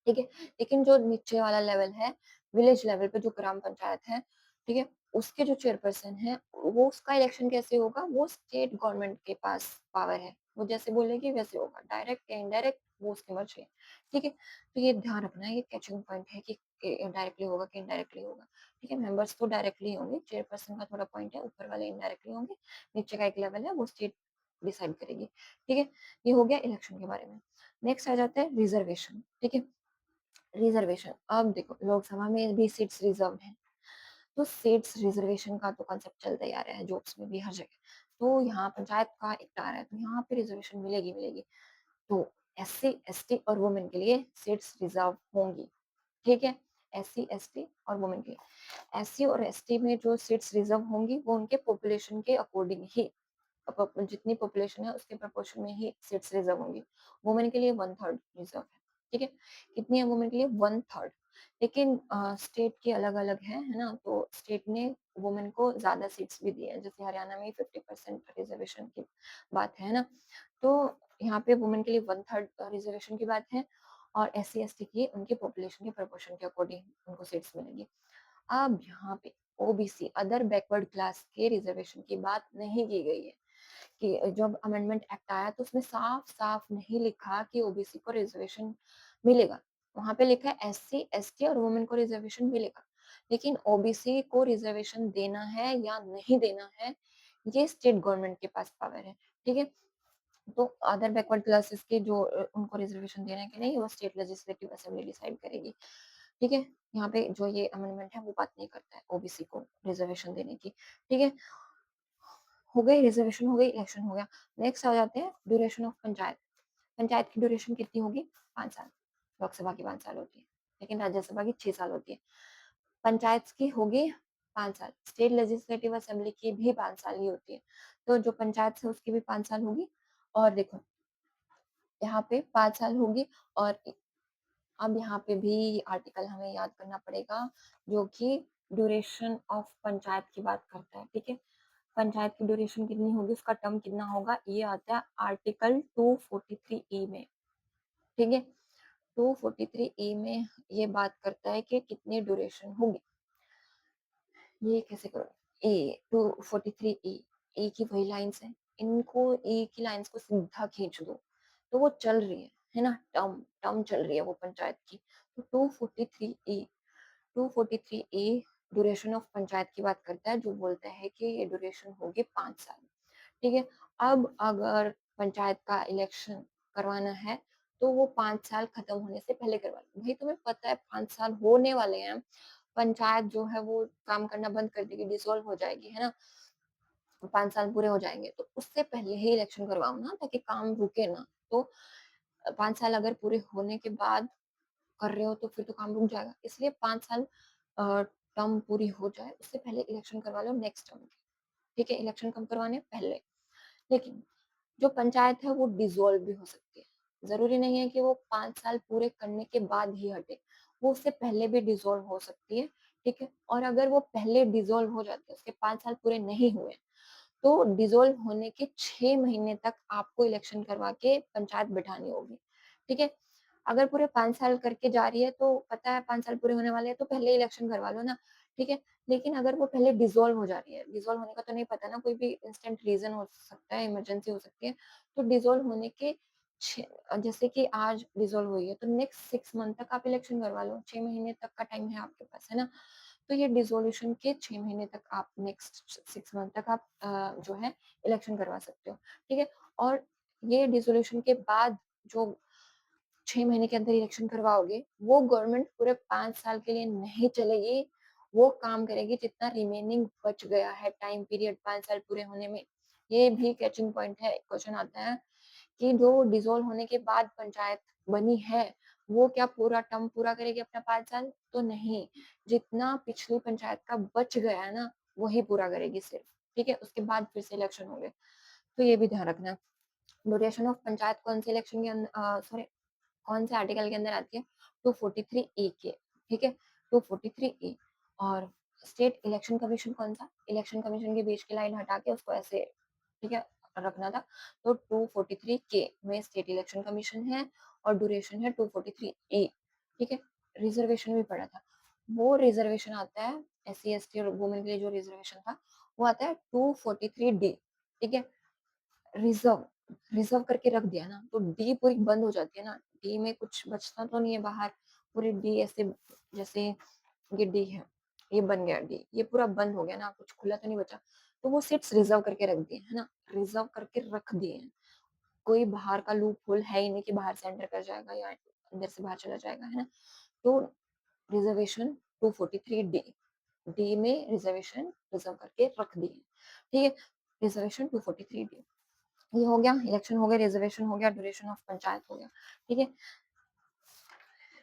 A: ठीक है? लेकिन जो नीचे वाला लेवल है, विलेज लेवल पे जो ग्राम पंचायत है, ठीक है? उसके जो चेयरपर्सन हैं, वो उसका इलेक्शन कैसे होगा? वो स्टेट गवर्नमेंट के पास पावर है, वो जैसे बोलेगी वैसे होगा, डायरेक्ट या इनडायरेक्ट वो उसकी मर्ज़ी है, ठीक है? तो ये ध्यान रखना है, ये कैचिंग पॉइंट है कि डायरेक्टली होगा कि इनडायरेक्टली होगा। ठीक है, मेंबर्स तो डायरेक्टली होंगे, चेयरपर्सन का थोड़ा पॉइंट है, ऊपर वाले इनडायरेक्टली होंगे, नीचे का एक लेवल है वो स्टेट डिसाइड करेगी। ठीक है, ये हो गया इलेक्शन के बारे में। नेक्स्ट आ जाता है रिजर्वेशन। ठीक है, रिजर्वेशन, अब देखो लोकसभा में भी सीट्स रिजर्व है, तो सीट्स रिजर्वेशन का तो कॉन्सेप्ट चलता ही आ रहा है जॉब्स में भी हर जगह। तो यहाँ पंचायत का एक्ट आ रहा है, तो यहाँ पे रिजर्वेशन मिलेगी मिलेगी। तो एससी एसटी और वुमेन के लिए सीट्स रिजर्व होंगी। ठीक है, एससी एसटी और वुमेन के लिए। एससी और एसटी में जो सीट्स रिजर्व होंगी वो उनके पॉपुलेशन के अकॉर्डिंग ही, जितनी पॉपुलेशन है उसके प्रोपोर्शन में ही सीट्स रिजर्व होंगी। वुमेन के लिए 1/3 रिजर्व है। ठीक है, कितनी है वुमेन के लिए? 1/3। लेकिन स्टेट के अलग अलग है ना, तो स्टेट ने वुमेन को ज्यादा सीट्स भी दी है, जैसे हरियाणा में 50% रिजर्वेशन की बात है ना, तो यहाँ पे वुमेन के लिए 1/3 रिजर्वेशन की बात है, और एससी एसटी की उनके पॉपुलेशन के प्रोपोर्शन के अकॉर्डिंग उनको सीट्स मिलेंगी। अब यहाँ पे ओबीसी अदर बैकवर्ड क्लास के रिजर्वेशन की बात नहीं की गई है, कि जब अमेंडमेंट एक्ट आया तो उसमें साफ साफ नहीं लिखा कि ओबीसी को रिजर्वेशन मिलेगा। वहां पे लिखा है एससी एसटी और वुमेन को रिजर्वेशन मिलेगा, लेकिन ओबीसी को रिजर्वेशन देना है या नहीं देना है, ये स्टेट गवर्नमेंट के पास पावर है। ठीक है, तो अदर बैकवर्ड क्लासेस के जो उनको रिजर्वेशन देना है कि नहीं, वो स्टेट लेजिस्लेटिव असेंबली डिसाइड करेगी। ठीक है, यहाँ पे जो ये अमेंडमेंट है वो बात नहीं करता है ओबीसी को रिजर्वेशन देने की। ठीक है, हो गई रिजर्वेशन, हो गई इलेक्शन, हो गया। नेक्स्ट आ जाते हैं ड्यूरेशन ऑफ पंचायत। पंचायत की ड्यूरेशन कितनी होगी? 5 साल। लोकसभा की 5 साल होती है, लेकिन राज्यसभा की 6 साल होती है। पंचायत की होगी 5 साल, स्टेट लेजिस्लेटिव असेंबली की भी 5 साल ही होती है। तो जो पंचायत है उसकी भी 5 साल होगी। और देखो यहाँ पे 5 साल होगी। और अब यहाँ पे भी आर्टिकल हमें याद करना पड़ेगा, जो कि ड्यूरेशन ऑफ पंचायत की बात करता है। ठीक है, पंचायत की ड्यूरेशन कितनी होगी, उसका टर्म कितना होगा, ये आता है आर्टिकल 243 ई में। ठीक है, 243 ई में ये बात करता है कि कितनी ड्यूरेशन होगी। ये कैसे करो, ए 243 ई, ए की वही लाइन्स है, इनको ए की लाइन्स को सीधा खींच दो तो वो चल रही है ना, टर्म टर्म चल रही है वो पंचायत की। तो 243 ए ड्यूरेशन ऑफ पंचायत की बात करता है, जो बोलता है कि ये ड्यूरेशन होगी 5 साल। ठीक है, अब अगर पंचायत का इलेक्शन करवाना है तो वो 5 साल खत्म होने से पहले करवा लो। भाई तुम्हें पता है 5 साल होने वाले हैं, पंचायत जो है वो काम करना बंद कर देगी, डिसॉल्व हो जाएगी, है ना, 5 साल पूरे हो जाएंगे, तो उससे पहले ही इलेक्शन करवाओ ना, ताकि काम रुके ना। तो 5 साल अगर पूरे होने के बाद कर रहे हो तो फिर तो काम रुक जाएगा, इसलिए 5 साल टर्म पूरी हो जाए उससे पहले इलेक्शन करवा लो नेक्स्ट टर्म की। ठीक है, इलेक्शन कब करवाने? पहले। लेकिन जो पंचायत है वो डिसॉल्व भी हो सकती है, जरूरी नहीं है कि वो 5 साल पूरे करने के बाद ही हटे, वो उससे पहले भी डिसॉल्व हो सकती है। ठीक है, और अगर वो पहले डिसॉल्व हो जाती है, उसके 5 साल पूरे नहीं हुए, तो डिसॉल्व होने के 6 महीने तक आपको इलेक्शन करवा के पंचायत बिठानी होगी। ठीक है, अगर पूरे 5 साल करके जा रही है तो पता है 5 साल पूरे होने वाले हैं, तो पहले इलेक्शन करवा लो ना। ठीक है, लेकिन अगर वो पहले डिसॉल्व हो जा रही है, डिसॉल्व होने का तो नहीं पता ना, कोई भी इंस्टेंट रीजन हो सकता है, इमरजेंसी हो सकती है, तो डिसॉल्व होने के जैसे कि आज डिसॉल्व हुई है तो नेक्स्ट 6 मंथ तक आप इलेक्शन करवा लो, 6 महीने तक का टाइम है आपके पास, है ना। तो ये डिसोल्यूशन के 6 महीने तक आप नेक्स्ट 6 मंथ तक आप जो है इलेक्शन करवा सकते हो। ठीक है, और ये डिसोल्यूशन के बाद जो 6 महीने के अंदर इलेक्शन करवाओगे, वो गवर्नमेंट पूरे 5 साल के लिए नहीं चलेगी, वो काम करेगी जितना रिमेनिंग बच गया है टाइम पीरियड 5 साल पूरे होने में। ये भी कैचिंग पॉइंट है, क्वेश्चन आता है कि जो डिसॉल्व होने के बाद पंचायत बनी है, वो क्या पूरा टर्म पूरा करेगी अपना 5 साल? तो नहीं, जितना पिछली पंचायत का बच गया है ना, वही पूरा करेगी सिर्फ। ठीक है, उसके बाद फिर से इलेक्शन होंगे, तो ये भी ध्यान रखना। ड्यूरेशन ऑफ पंचायत कौन से इलेक्शन के अंदर, सॉरी, कौन से आर्टिकल के अंदर आती है? 243 ए के। ठीक है, 243 ए। और स्टेट इलेक्शन कमीशन कौन सा? इलेक्शन कमीशन के बीच की लाइन हटा के उसको ऐसे, ठीक है, रखना था। तो 243 के में स्टेट इलेक्शन कमीशन है, और ड्यूरेशन है 243 ए। ठीक है, रिजर्वेशन भी पड़ा था, वो रिजर्वेशन आता है एस सी एस टी और वुमेन के लिए जो रिजर्वेशन था वो आता है 243 डी। ठीक है, रिजर्व, रिजर्व करके रख दिया ना, तो डी पूरी बंद हो जाती है ना, डी में कुछ बचता तो नहीं है बाहर, पूरी डी ऐसे जैसे ये डी है, ये बन गया डी, ये पूरा बंद हो गया ना, कुछ खुला तो नहीं बचा, तो वो सीट्स रिजर्व करके रख दिए, है ना? रिजर्व करके रख दिए हैं। कोई बाहर का लूप होल है ही नहीं कि बाहर से एंटर कर जाएगा या अंदर से बाहर चला जाएगा, है ना? तो रिजर्वेशन 243 डी, डी में रिजर्वेशन रिजर्व करके रख दिए, ठीक है? रिजर्वेशन 243 डी, ये हो गया, इलेक्शन हो गया, रिजर्वेशन हो गया, ड्यूरेशन ऑफ पंचायत हो गया, ठीक है?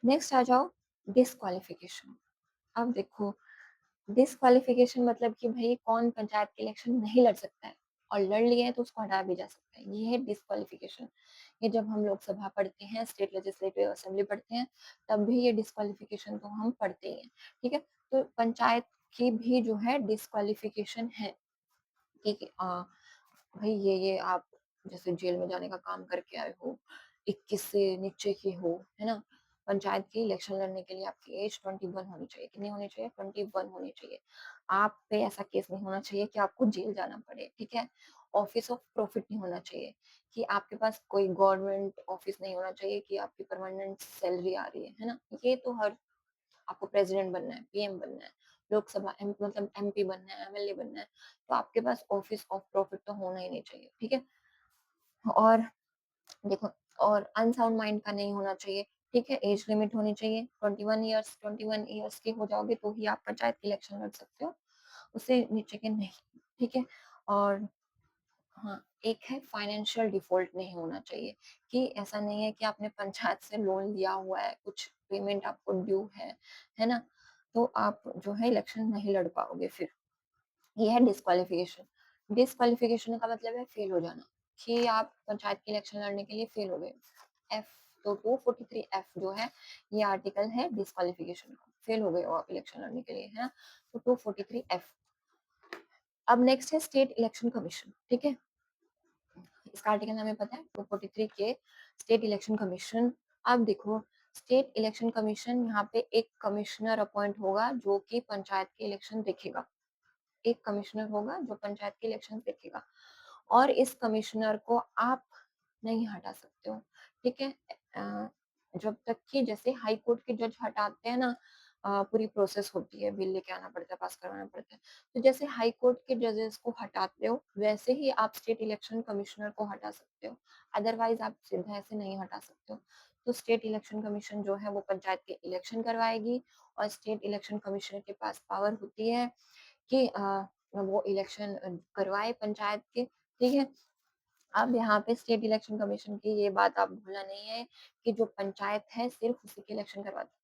A: नेक्स्ट आ जाओ डिस्क्वालिफिकेशन। अब देखो, डिस्क्वालिफिकेशन मतलब कि भाई कौन पंचायत के इलेक्शन नहीं लड़ सकता है, और लड़ लिया है तो उसको हटाया भी जा सकता है, ये है डिस्क्वालिफिकेशन। ये जब हम लोकसभा पढ़ते हैं, स्टेट लेजिस्लेटिव असेंबली पढ़ते हैं, तब भी ये डिस्क्वालिफिकेशन तो हम पढ़ते ही हैं, ठीक है? तो पंचायत की भी जो है डिस्क्वालिफिकेशन है कि भाई ये आप जैसे जेल में जाने का काम करके आए हो, 21 से नीचे के हो, है ना? पंचायत की इलेक्शन लड़ने के लिए आपकी एज 21 होनी चाहिए। कितनी होनी चाहिए? 21 होनी चाहिए। आप पे ऐसा केस नहीं होना चाहिए कि आपको जेल जाना पड़े, ठीक है? ऑफिस ऑफ प्रॉफिट नहीं होना चाहिए कि आपके पास कोई गवर्नमेंट ऑफिस नहीं होना चाहिए कि आपकी परमानेंट सैलरी आ रही है ना? ये तो हर आपको प्रेसिडेंट बनना है, पीएम बनना है, लोकसभा मतलब एमपी बनना है, एमएलए बनना है, तो आपके पास ऑफिस ऑफ प्रॉफिट तो होना ही नहीं चाहिए, ठीक है? और देखो, और अनसाउंड माइंड का नहीं होना चाहिए, ठीक है? एज लिमिट होनी चाहिए 21 ईयर्स के हो जाओगे तो ही आप पंचायत की इलेक्शन लड़ सकते हो, उससे नीचे के नहीं, ठीक है? और हाँ, एक है फाइनेंशियल डिफॉल्ट नहीं होना चाहिए, कि ऐसा नहीं है कि आपने पंचायत से लोन लिया हुआ है, कुछ पेमेंट आपको ड्यू है ना? तो आप जो है इलेक्शन नहीं लड़ पाओगे फिर। ये है डिस्क्वालिफिकेशन। डिस्क्वालिफिकेशन का मतलब है फेल हो जाना, कि आप पंचायत की इलेक्शन लड़ने के लिए फेल हो गए। एफ, तो 243 एफ जो है, ये आर्टिकल है डिस्क्वालिफिकेशन का, फेल हो गए हो आप इलेक्शन लड़ने के लिए, है ना? तो 243 एफ। अब नेक्स्ट है स्टेट इलेक्शन कमीशन, ठीक है? इसका आर्टिकल हमें पता है 243 के, स्टेट इलेक्शन कमीशन। अब देखो, स्टेट इलेक्शन कमीशन, यहाँ पे एक कमिश्नर अपॉइंट होगा जो कि पंचायत के इलेक्शन देखेगा। एक कमिश्नर होगा जो पंचायत के इलेक्शन देखेगा, और इस कमिश्नर को आप नहीं हटा सकते हो, ठीक है? अ, जब तक कि जैसे हाई कोर्ट के जज हटाते हैं ना, पूरी प्रोसेस होती है, बिल लेके आना पड़ता है, पास करवाना पड़ता है, तो जैसे हाई कोर्ट के जजेस को हटाते हो, वैसे ही आप स्टेट इलेक्शन कमिश्नर को हटा सकते हो, अदरवाइज आप सीधा ऐसे नहीं हटा सकते हो। तो स्टेट इलेक्शन कमीशन जो है वो पंचायत के इलेक्शन करवाएगी, और स्टेट इलेक्शन कमिश्नर के पास पावर होती है कि वो इलेक्शन करवाए पंचायत के, ठीक है? अब यहाँ पे स्टेट इलेक्शन कमीशन की ये बात आप भूलना नहीं है कि जो पंचायत है सिर्फ उसी के इलेक्शन करवाती है।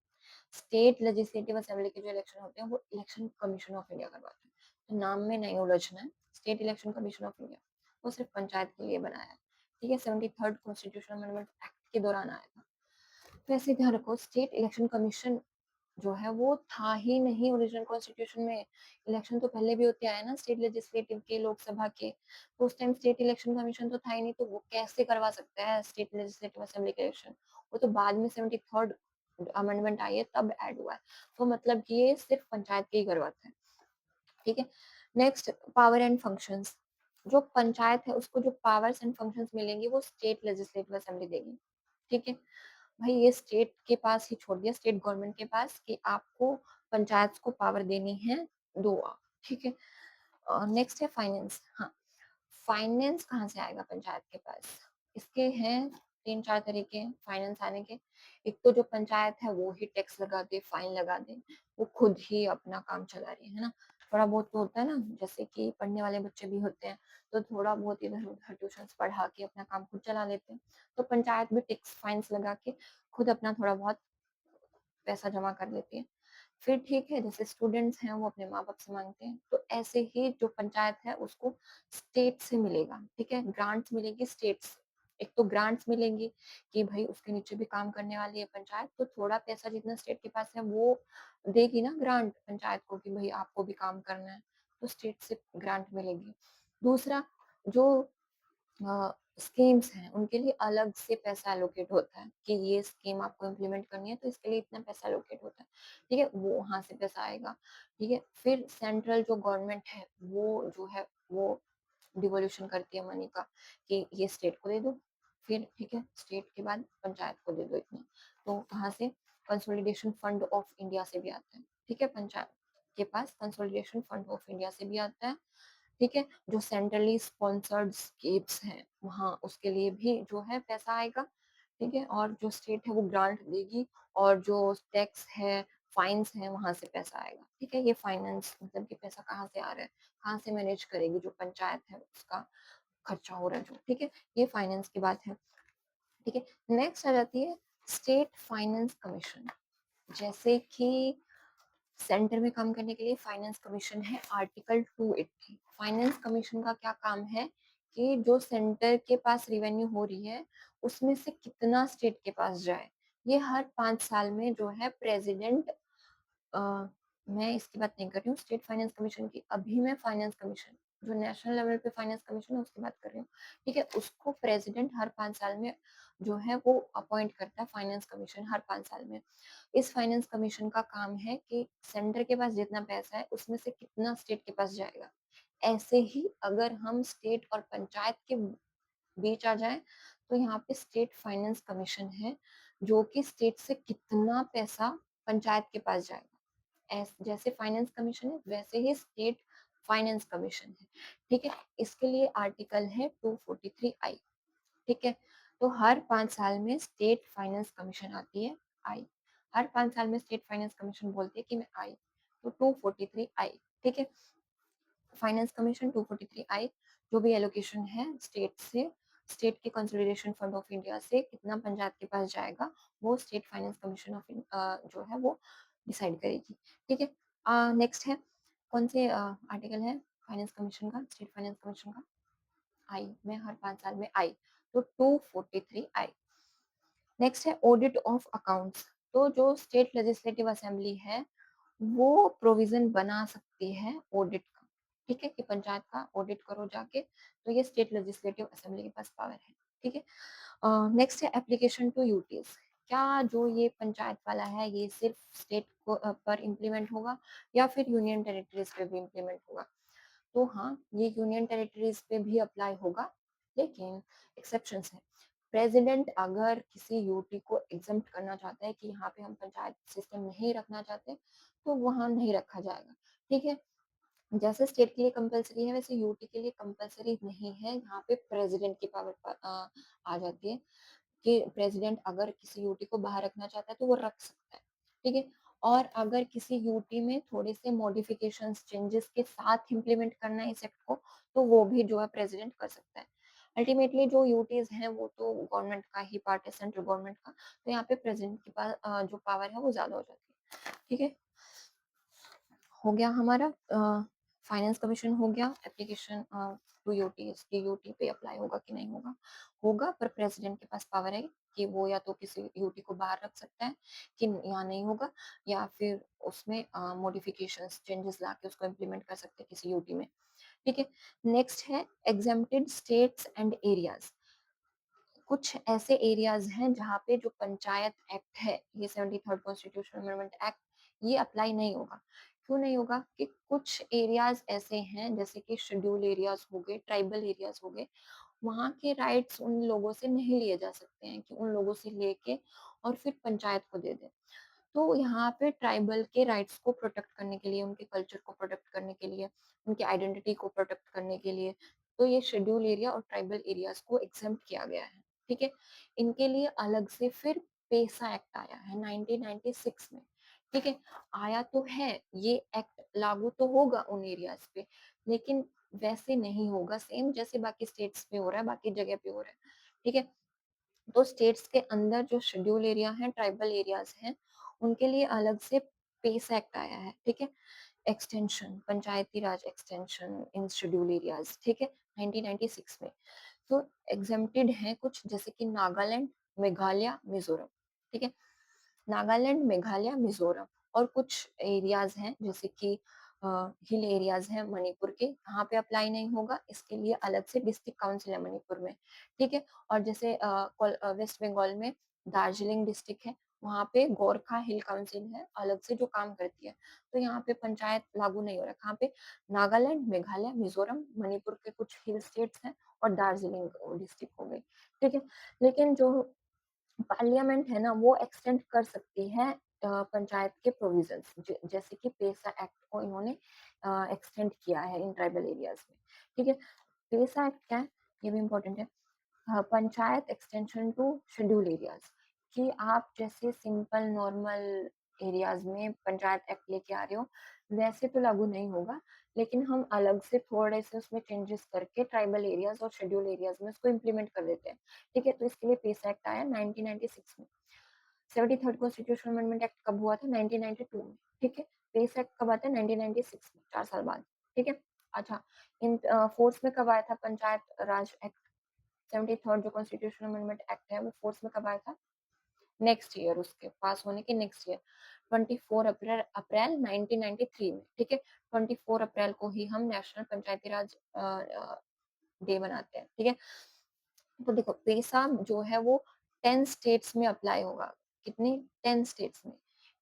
A: स्टेट लेजिस्लेटिव असेंबली के जो इलेक्शन होते हैं वो इलेक्शन कमीशन ऑफ इंडिया करवाते हैं। तो नाम में नहीं उलझना है, state election commission of India वो सिर्फ पंचायत के लिए बनाया है, ठीक है? 73rd कॉन्स्टिट्यूशनल अमेंडमेंट एक्ट के दौरान आया था। तो ऐसे ध्यान रखो, स्टेट इलेक्शन कमीशन जो है वो था ही नहीं ओरिजिनल कॉन्स्टिट्यूशन में। इलेक्शन तो पहले भी होते आए ना स्टेट लेजिस्लेटिव के, लोकसभा के, तो उस टाइम स्टेट इलेक्शन कमीशन तो था ही नहीं, तो वो कैसे करवा सकता है स्टेट लेजिस्लेटिव असेंबली के इलेक्शन? वो तो बाद में 73rd अमेंडमेंट आई है तब ऐड हुआ है, तो मतलब ये सिर्फ पंचायत के ही करवाते हैं, ठीक है? Next, power and functions. जो पंचायत है उसको जो पावर्स एंड फंक्शंस मिलेंगी वो स्टेट लेजिस्लेटिव असेंबली देगी, ठीक है? भाई ये स्टेट के पास ही छोड़ दिया, स्टेट गवर्नमेंट के पास, कि आपको पंचायत को पावर देनी है, दो आप, ठीक है? नेक्स्ट है फाइनेंस। हाँ, फाइनेंस कहाँ से आएगा पंचायत के पास? इसके हैं 3-4 तरीके फाइनेंस आने के। एक तो जो पंचायत है वो ही टैक्स लगा दे, फाइन लगा दे, वो खुद ही अपना काम चला रही है ना? थोड़ा बहुत तो होता है ना, जैसे कि पढ़ने वाले बच्चे भी होते हैं, तो थोड़ा बहुत इधर-उधर ट्यूशन्स पढ़ा के अपना काम खुद चला लेते हैं। तो पंचायत भी टैक्स फाइन्स लगा के खुद अपना थोड़ा बहुत पैसा जमा कर लेती है। फिर ठीक है, जैसे स्टूडेंट्स हैं वो अपने माँ-बाप से माँगते हैं, तो ऐसे ही जो पंचायत है उसको स्टेट से मिलेगा, ठीक है? ग्रांट्स मिलेगी स्टेट से। एक तो ग्रांट्स मिलेंगी कि भाई उसके नीचे भी काम करने वाली है पंचायत, तो थोड़ा पैसा जितना स्टेट के पास है वो देगी ना ग्रांट पंचायत को कि भाई आपको भी काम करना है, तो स्टेट से ग्रांट मिलेगी। दूसरा, जो स्कीम्स हैं उनके लिए अलग से पैसा एलोकेट होता है कि ये स्कीम आपको इम्प्लीमेंट करनी है तो इसके लिए इतना पैसा एलोकेट होता है, ठीक है? वो वहाँ से पैसा आएगा, ठीक है? फिर सेंट्रल जो गवर्नमेंट है वो जो है वो डिवोल्यूशन करती है मनी का, कि ये स्टेट को दे दो, फिर ठीक है, स्टेट के बाद पंचायत को दे दो इतना। तो कहाँ से? कंसोलिडेशन फंड ऑफ इंडिया से भी आता है, ठीक है? पंचायत के पास कंसोलिडेशन फंड ऑफ इंडिया से भी आता है, ठीक है? जो सेंट्रली स्पॉन्सर्ड स्कीम्स हैं, वहाँ उसके लिए भी जो है पैसा आएगा, ठीक है? और जो स्टेट है वो ग्रांट देगी और जो टैक्स है, फाइन्स हैं, वहाँ से पैसा आएगा, ठीक है? ये फाइनेंस मतलब कि पैसा कहाँ से आ रहा है, कहाँ से मैनेज करेगी जो पंचायत है उसका खर्चा हो रहा है जो, ठीक है? ये फाइनेंस की बात है, ठीक है? नेक्स्ट आ जाती है स्टेट फाइनेंस कमीशन, जैसे कि सेंटर में काम करने के लिए फाइनेंस कमीशन है आर्टिकल 280। फाइनेंस कमीशन का क्या काम है कि जो सेंटर के पास रिवेन्यू हो रही है उसमें से कितना स्टेट के पास जाए, ये हर 5 साल में जो है प्रेसिडेंट मैं इसकी बात नहीं कर रही हूँ स्टेट फाइनेंस कमीशन की, अभी मैं फाइनेंस कमीशन जो नेशनल लेवल पे फाइनेंस कमीशन है उसकी बात कर रही हूँ, ठीक है? उसको प्रेसिडेंट हर 5 साल में जो है वो अपॉइंट करता है, फाइनेंस कमीशन हर 5 साल में। इस फाइनेंस कमीशन का काम है कि सेंटर के पास जितना पैसा है उसमें से कितना स्टेट के पास जाएगा। ऐसे ही अगर हम स्टेट और पंचायत के बीच आ जाए तो यहाँ पे स्टेट फाइनेंस कमीशन है जो कि स्टेट से कितना पैसा पंचायत के पास जाएगा, जैसे फाइनेंस कमीशन है वैसे ही स्टेट फाइनेंस कमीशन है, ठीक है? इसके लिए आर्टिकल है 243 आई, ठीक है? तो हर 5 साल में स्टेट फाइनेंस कमीशन आती है, आई। हर 5 साल में स्टेट फाइनेंस कमीशन बोलती है कि मैं आई, तो 243 आई, ठीक है? फाइनेंस कमीशन 243 आई जो भी एलोकेशन है स्टेट से, स्टेट के कंसोलिडेशन फंड ऑफ इंडिया से कितना पंचायत के पास जाएगा वो स्टेट फाइनेंस कमीशन ऑफ जो है वो डिसाइड करेगी, ठीक है? नेक्स्ट है कौन से आर्टिकल है फाइनेंस कमीशन का, स्टेट फाइनेंस कमीशन का? आई में हर 5 साल में आई, तो 243 आई। नेक्स्ट है ऑडिट ऑफ अकाउंट्स, तो जो स्टेट लेजिस्लेटिव असेंबली है वो प्रोविजन बना सकती है ऑडिट का, ठीक है? कि पंचायत का ऑडिट करो जाके, तो ये स्टेट लेजिस्लेटिव असेंबली के पास पावर है, ठीक है? नेक्स्ट है एप्लीकेशन टू यूटीज, क्या जो ये पंचायत वाला है ये सिर्फ स्टेट को पर इम्प्लीमेंट होगा या फिर यूनियन टेरिटरीज पे भी इम्प्लीमेंट होगा? तो हाँ, ये यूनियन टेरिटरीज पे भी अप्लाई होगा, लेकिन एक्सेप्शंस है। प्रेसिडेंट अगर किसी यूटी को एग्जम्प्ट करना चाहता है कि यहाँ पे हम पंचायत सिस्टम नहीं रखना चाहते, तो वहाँ नहीं रखा जाएगा, ठीक है? जैसे स्टेट के लिए कंपलसरी है वैसे यूटी के लिए कंपलसरी नहीं है, यहाँ पे प्रेसिडेंट की पावर आ जाती है कि प्रेसिडेंट अगर किसी यूटी को बाहर रखना चाहता है तो वो रख सकता है, ठीक है? और अगर किसी यूटी में थोड़े से मॉडिफिकेशंस चेंजेस के साथ इम्प्लीमेंट करना है इस एक्ट को, तो वो भी जो है प्रेसिडेंट कर सकता है। अल्टीमेटली जो यूटीज हैं वो तो गवर्नमेंट का ही पार्ट है, सेंट्रल गवर्नमेंट का, तो यहाँ पे प्रेसिडेंट के पास जो पावर है वो ज्यादा हो जाती है, ठीक है? हो गया हमारा फाइनेंस कमीशन हो गया, एप्लीकेशन टू यूटी, इसकी यूटी पे अप्लाई होगा कि नहीं होगा, होगा, पर प्रेसिडेंट के पास पावर है कि वो या तो किसी यूटी को बाहर रख सकता है कि यहाँ नहीं होगा, या फिर उसमें मॉडिफिकेशंस चेंजेस लाके उसको इम्प्लीमेंट कर सकते हैं किसी यूटी में, ठीक है? नेक्स्ट है एग्जेम्प्टेड स्टेट्स एंड एरियाज, कुछ ऐसे एरियाज हैं जहाँ पे जो पंचायत एक्ट है, ये 73rd कॉन्स्टिट्यूशनल अमेंडमेंट एक्ट, ये अप्लाई नहीं होगा। क्यों नहीं होगा? कि कुछ एरियाज ऐसे हैं जैसे कि शेड्यूल एरियाज हो गए, ट्राइबल एरियाज हो गए, वहाँ के राइट्स उन लोगों से नहीं लिए जा सकते हैं कि उन लोगों से लेके और फिर पंचायत को दे दें। तो यहाँ पे ट्राइबल के राइट्स को प्रोटेक्ट करने के लिए, उनके कल्चर को प्रोटेक्ट करने के लिए, उनकी आइडेंटिटी को प्रोटेक्ट करने के लिए, तो ये शेड्यूल एरिया और ट्राइबल एरियाज को एग्जेम्प्ट किया गया है, ठीक है? इनके लिए अलग से फिर पेसा एक्ट आया है 1996 में, ठीक है? आया तो है, ये एक्ट लागू तो होगा उन एरियाज पे, लेकिन वैसे नहीं होगा सेम जैसे बाकी स्टेट्स पे हो रहा है, बाकी जगह पे हो रहा है, ठीक है? तो स्टेट्स के अंदर जो शेड्यूल एरिया है, ट्राइबल एरियाज हैं, उनके लिए अलग से पेस एक्ट आया है, ठीक है? Extension, Panchayati Raj extension in schedule areas, ठीक है? 1996 में। तो एग्जेम्प्टेड है कुछ जैसे कि नागालैंड, मेघालय, मिजोरम, ठीक है? नागालैंड, मेघालय, मिजोरम, और कुछ एरियाज हैं जैसे कि हिल एरियाज हैं मणिपुर के, यहाँ पे अप्लाई नहीं होगा, इसके लिए अलग से डिस्ट्रिक्ट काउंसिल है मणिपुर में, ठीक है? और जैसे वेस्ट बंगाल में दार्जिलिंग डिस्ट्रिक्ट है, वहाँ पे गोरखा हिल काउंसिल है अलग से जो काम करती है, तो यहाँ पे पंचायत लागू नहीं हो रहा है। कहाँ पे? नागालैंड, मेघालय, मिजोरम, मणिपुर के कुछ हिल स्टेट्स हैं और दार्जिलिंग डिस्ट्रिक्ट हो गई, ठीक है? लेकिन जो पार्लियामेंट है ना, वो एक्सटेंड कर सकती है पंचायत के प्रोविजंस, जैसे कि पेसा एक्ट को इन्होंने एक्सटेंड किया है इन ट्राइबल एरियाज में। ठीक है, पेसा एक्ट क्या है, ये भी इम्पोर्टेंट है। Panchayat extension to schedule areas, कि आप जैसे सिंपल नॉर्मल एरियाज में पंचायत एक्ट लेके आ रहे हो, वैसे तो लागू नहीं होगा, लेकिन हम अलग से थोड़े से उसमें चेंजेस करके ट्राइबल एरियाज और शेड्यूल एरियाज में उसको इम्प्लीमेंट कर देते हैं। ठीक है, तो इसके लिए पेस एक्ट आया 1996 में। 73rd कॉन्स्टिट्यूशनल अमेंडमेंट एक्ट कब हुआ था? 1992 में। ठीक है, पेस एक्ट कब आता है? 1996 में, 4 साल बाद। ठीक है, अच्छा, इन फोर्स में कब आया था पंचायत राज एक्ट? 73rd जो कॉन्स्टिट्यूशनल अमेंडमेंट एक्ट है वो फोर्स में कब आया था? नेक्स्ट ईयर, उसके पास होने के नेक्स्ट ईयर, 24 अप्रैल 1993 में। ठीक है, 24 अप्रैल को ही हम नेशनल पंचायती राज डे मनाते हैं। ठीक है, तो देखो पेसा जो है वो 10 स्टेट्स में अप्लाई होगा। कितनी? 10 स्टेट्स में।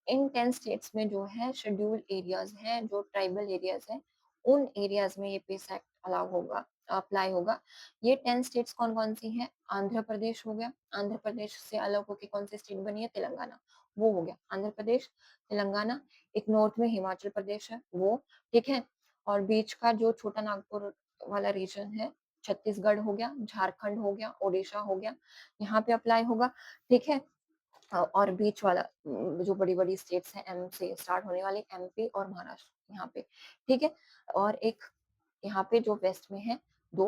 A: इन 10 स्टेट्स में जो है शेड्यूल एरियाज हैं, जो ट्राइबल एरियाज हैं, उन एरियाज में ये पेसा एक्ट अलाउ होगा, अप्लाई होगा। ये 10 स्टेट्स कौन कौन सी हैं? आंध्र प्रदेश हो गया, आंध्र प्रदेश से अलग होकर कौन सी स्टेट बनी है? तेलंगाना, वो हो गया आंध्र प्रदेश, तेलंगाना। एक नॉर्थ में हिमाचल प्रदेश है वो, ठीक है, और बीच का जो छोटा नागपुर वाला रीजन है, छत्तीसगढ़ हो गया, झारखंड हो गया, ओडिशा हो गया, यहाँ पे अप्लाई होगा। ठीक है, और बीच वाला जो बड़ी बड़ी स्टेट्स हैं, एम से स्टार्ट होने वाली, एमपी और महाराष्ट्र यहाँ पे। ठीक है, और एक यहाँ पे जो वेस्ट में है, दो,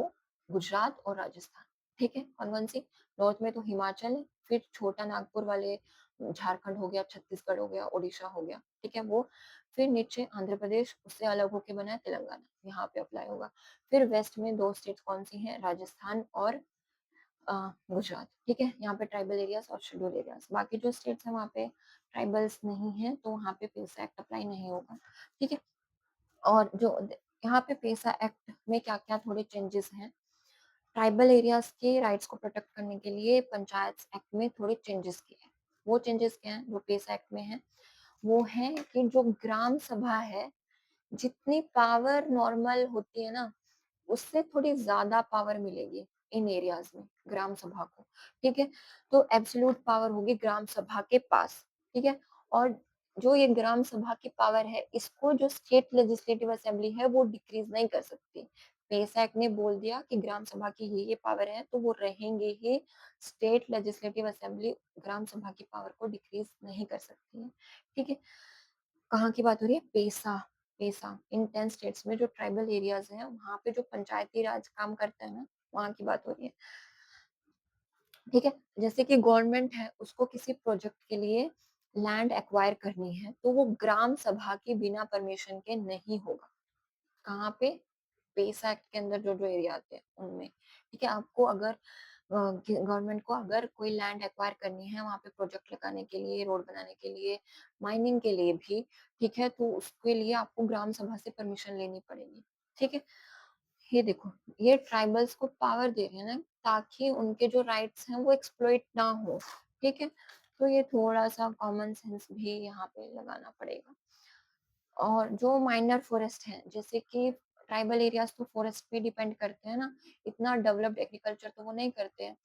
A: गुजरात और राजस्थान। ठीक है, कौन कौन सी? नॉर्थ में तो हिमाचल है, फिर छोटा नागपुर वाले झारखंड हो गया, छत्तीसगढ़ हो गया, ओडिशा हो गया। ठीक है, वो फिर नीचे आंध्र प्रदेश, उससे अलग होके बना है तेलंगाना, यहाँ पे अप्लाई होगा। फिर वेस्ट में दो स्टेट्स कौन सी हैं? राजस्थान और गुजरात। ठीक है, यहाँ पे ट्राइबल एरियाज और शेड्यूल एरियाज। बाकी जो स्टेट्स हैं वहाँ पे ट्राइबल्स नहीं है, तो वहाँ पे पेसा एक्ट अप्लाई नहीं होगा। ठीक है, और जो यहाँ पे पेसा एक्ट में क्या क्या थोड़े चेंजेस हैं, ट्राइबल एरियाज के राइट्स को प्रोटेक्ट करने के लिए पंचायत एक्ट में थोड़े चेंजेस किए हैं। वो चेंजेस क्या हैं जो पेसा एक्ट में है? वो है कि जो ग्राम सभा है, जितनी पावर नॉर्मल होती है ना, उससे थोड़ी ज्यादा पावर मिलेगी इन एरियाज में ग्राम सभा को। ठीक है, तो एब्सोल्यूट पावर होगी ग्राम सभा के पास। ठीक है, और जो ये ग्राम सभा की पावर है, इसको जो स्टेट लेजिस्लेटिव असेंबली है वो डिक्रीज नहीं कर सकती। पेसा एक्ट ने बोल दिया कि ग्राम सभा की ये पावर है, तो वो रहेंगे ही। स्टेट लेजिस्लेटिव असेंबली ग्राम सभा की पावर को डिक्रीज नहीं कर सकती है। ठीक है, कहाँ की बात हो रही है? पेसा। पेसा इन 10 स्टेट्स में जो ट्राइबल एरियाज हैं, वहां पे जो पंचायती राज काम करता है ना, वहां की बात हो रही है। ठीक है, जैसे कि गवर्नमेंट है, उसको किसी प्रोजेक्ट के लिए लैंड एक्वायर करनी है, तो वो ग्राम सभा के बिना परमिशन के नहीं होगा। कहाँ पे? पेसा एक्ट के अंदर जो जो एरिया आते हैं उनमें। ठीक है, आपको अगर गवर्नमेंट को अगर कोई लैंड एक्वायर करनी है, वहां पे प्रोजेक्ट लगाने के लिए, रोड बनाने के लिए, माइनिंग के लिए भी, ठीक है, तो उसके लिए आपको ग्राम सभा से परमिशन लेनी पड़ेगी। ठीक है, ये देखो, ये ट्राइबल्स को पावर दे रहे हैं ना, ताकि उनके जो राइट्स हैं वो एक्सप्लॉइट ना हो। ठीक है, तो ये थोड़ा सा कॉमन सेंस भी यहाँ पे लगाना पड़ेगा। और जो माइनर फॉरेस्ट हैं, जैसे कि ट्राइबल एरियाज तो फॉरेस्ट पे डिपेंड करते हैं ना, इतना डेवलप्ड एग्रीकल्चर तो वो नहीं करते हैं।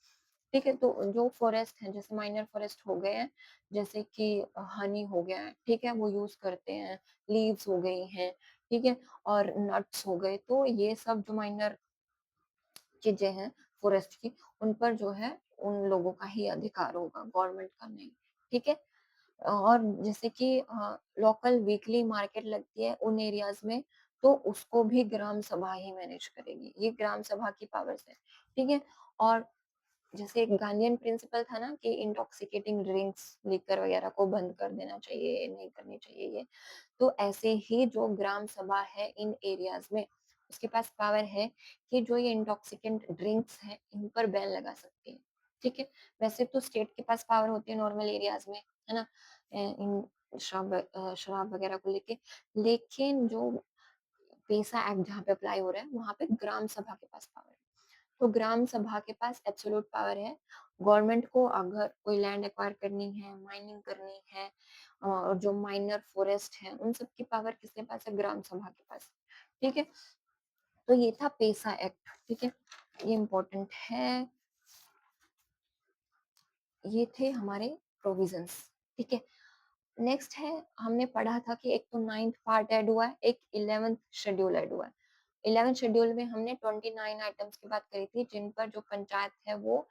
A: ठीक है, तो जो फॉरेस्ट हैं, जैसे माइनर फॉरेस्ट हो गए हैं, जैसे कि हनी हो गया है, ठीक है, वो यूज करते हैं, लीव्स हो गई हैं, ठीक है, और नट्स हो गए, तो ये सब जो माइनर चीजें हैं फॉरेस्ट की, उन पर जो है उन लोगों का ही अधिकार होगा, गवर्नमेंट का नहीं। ठीक है, और जैसे कि लोकल वीकली मार्केट लगती है उन एरियाज में, तो उसको भी ग्राम सभा ही मैनेज करेगी, ये ग्राम सभा की पावर्स है। ठीक है, और जैसे एक गांधीयन प्रिंसिपल था ना कि इंटॉक्सिकेटिंग ड्रिंक्स, लिकर वगैरह को बंद कर देना चाहिए, नहीं करनी चाहिए ये, तो ऐसे ही जो ग्राम सभा है इन एरियाज में, उसके पास पावर है कि जो ये इंटॉक्सिकेंट ड्रिंक्स है, इन पर बैन लगा सकती है। ठीक है, वैसे तो स्टेट के पास पावर होती है नॉर्मल एरियाज में, है ना, इन शराब वगैरह को लेके, लेकिन जो पेसा एक्ट जहाँ पे अप्लाई हो रहा है, वहां पे ग्राम सभा के पास पावर है। तो ग्राम सभा के पास एब्सोल्यूट पावर है। गवर्नमेंट को अगर कोई लैंड एक्वायर करनी है, माइनिंग करनी है, और जो माइनर फॉरेस्ट है, उन सब की पावर किसके पास है? ग्राम सभा के पास। ठीक है, तो ये था पेसा एक्ट। ठीक है, ये इम्पोर्टेंट है, ये थे हमारे प्रोविजंस, ठीक है। नेक्स्ट है, हमने पढ़ा था कि एक तो 9th पार्ट ऐड हुआ है, एक 11th शेड्यूल ऐड हुआ है। 11th शेड्यूल में हमने 29 आइटम्स की बात करी थी जिन पर जो पंचायत है वो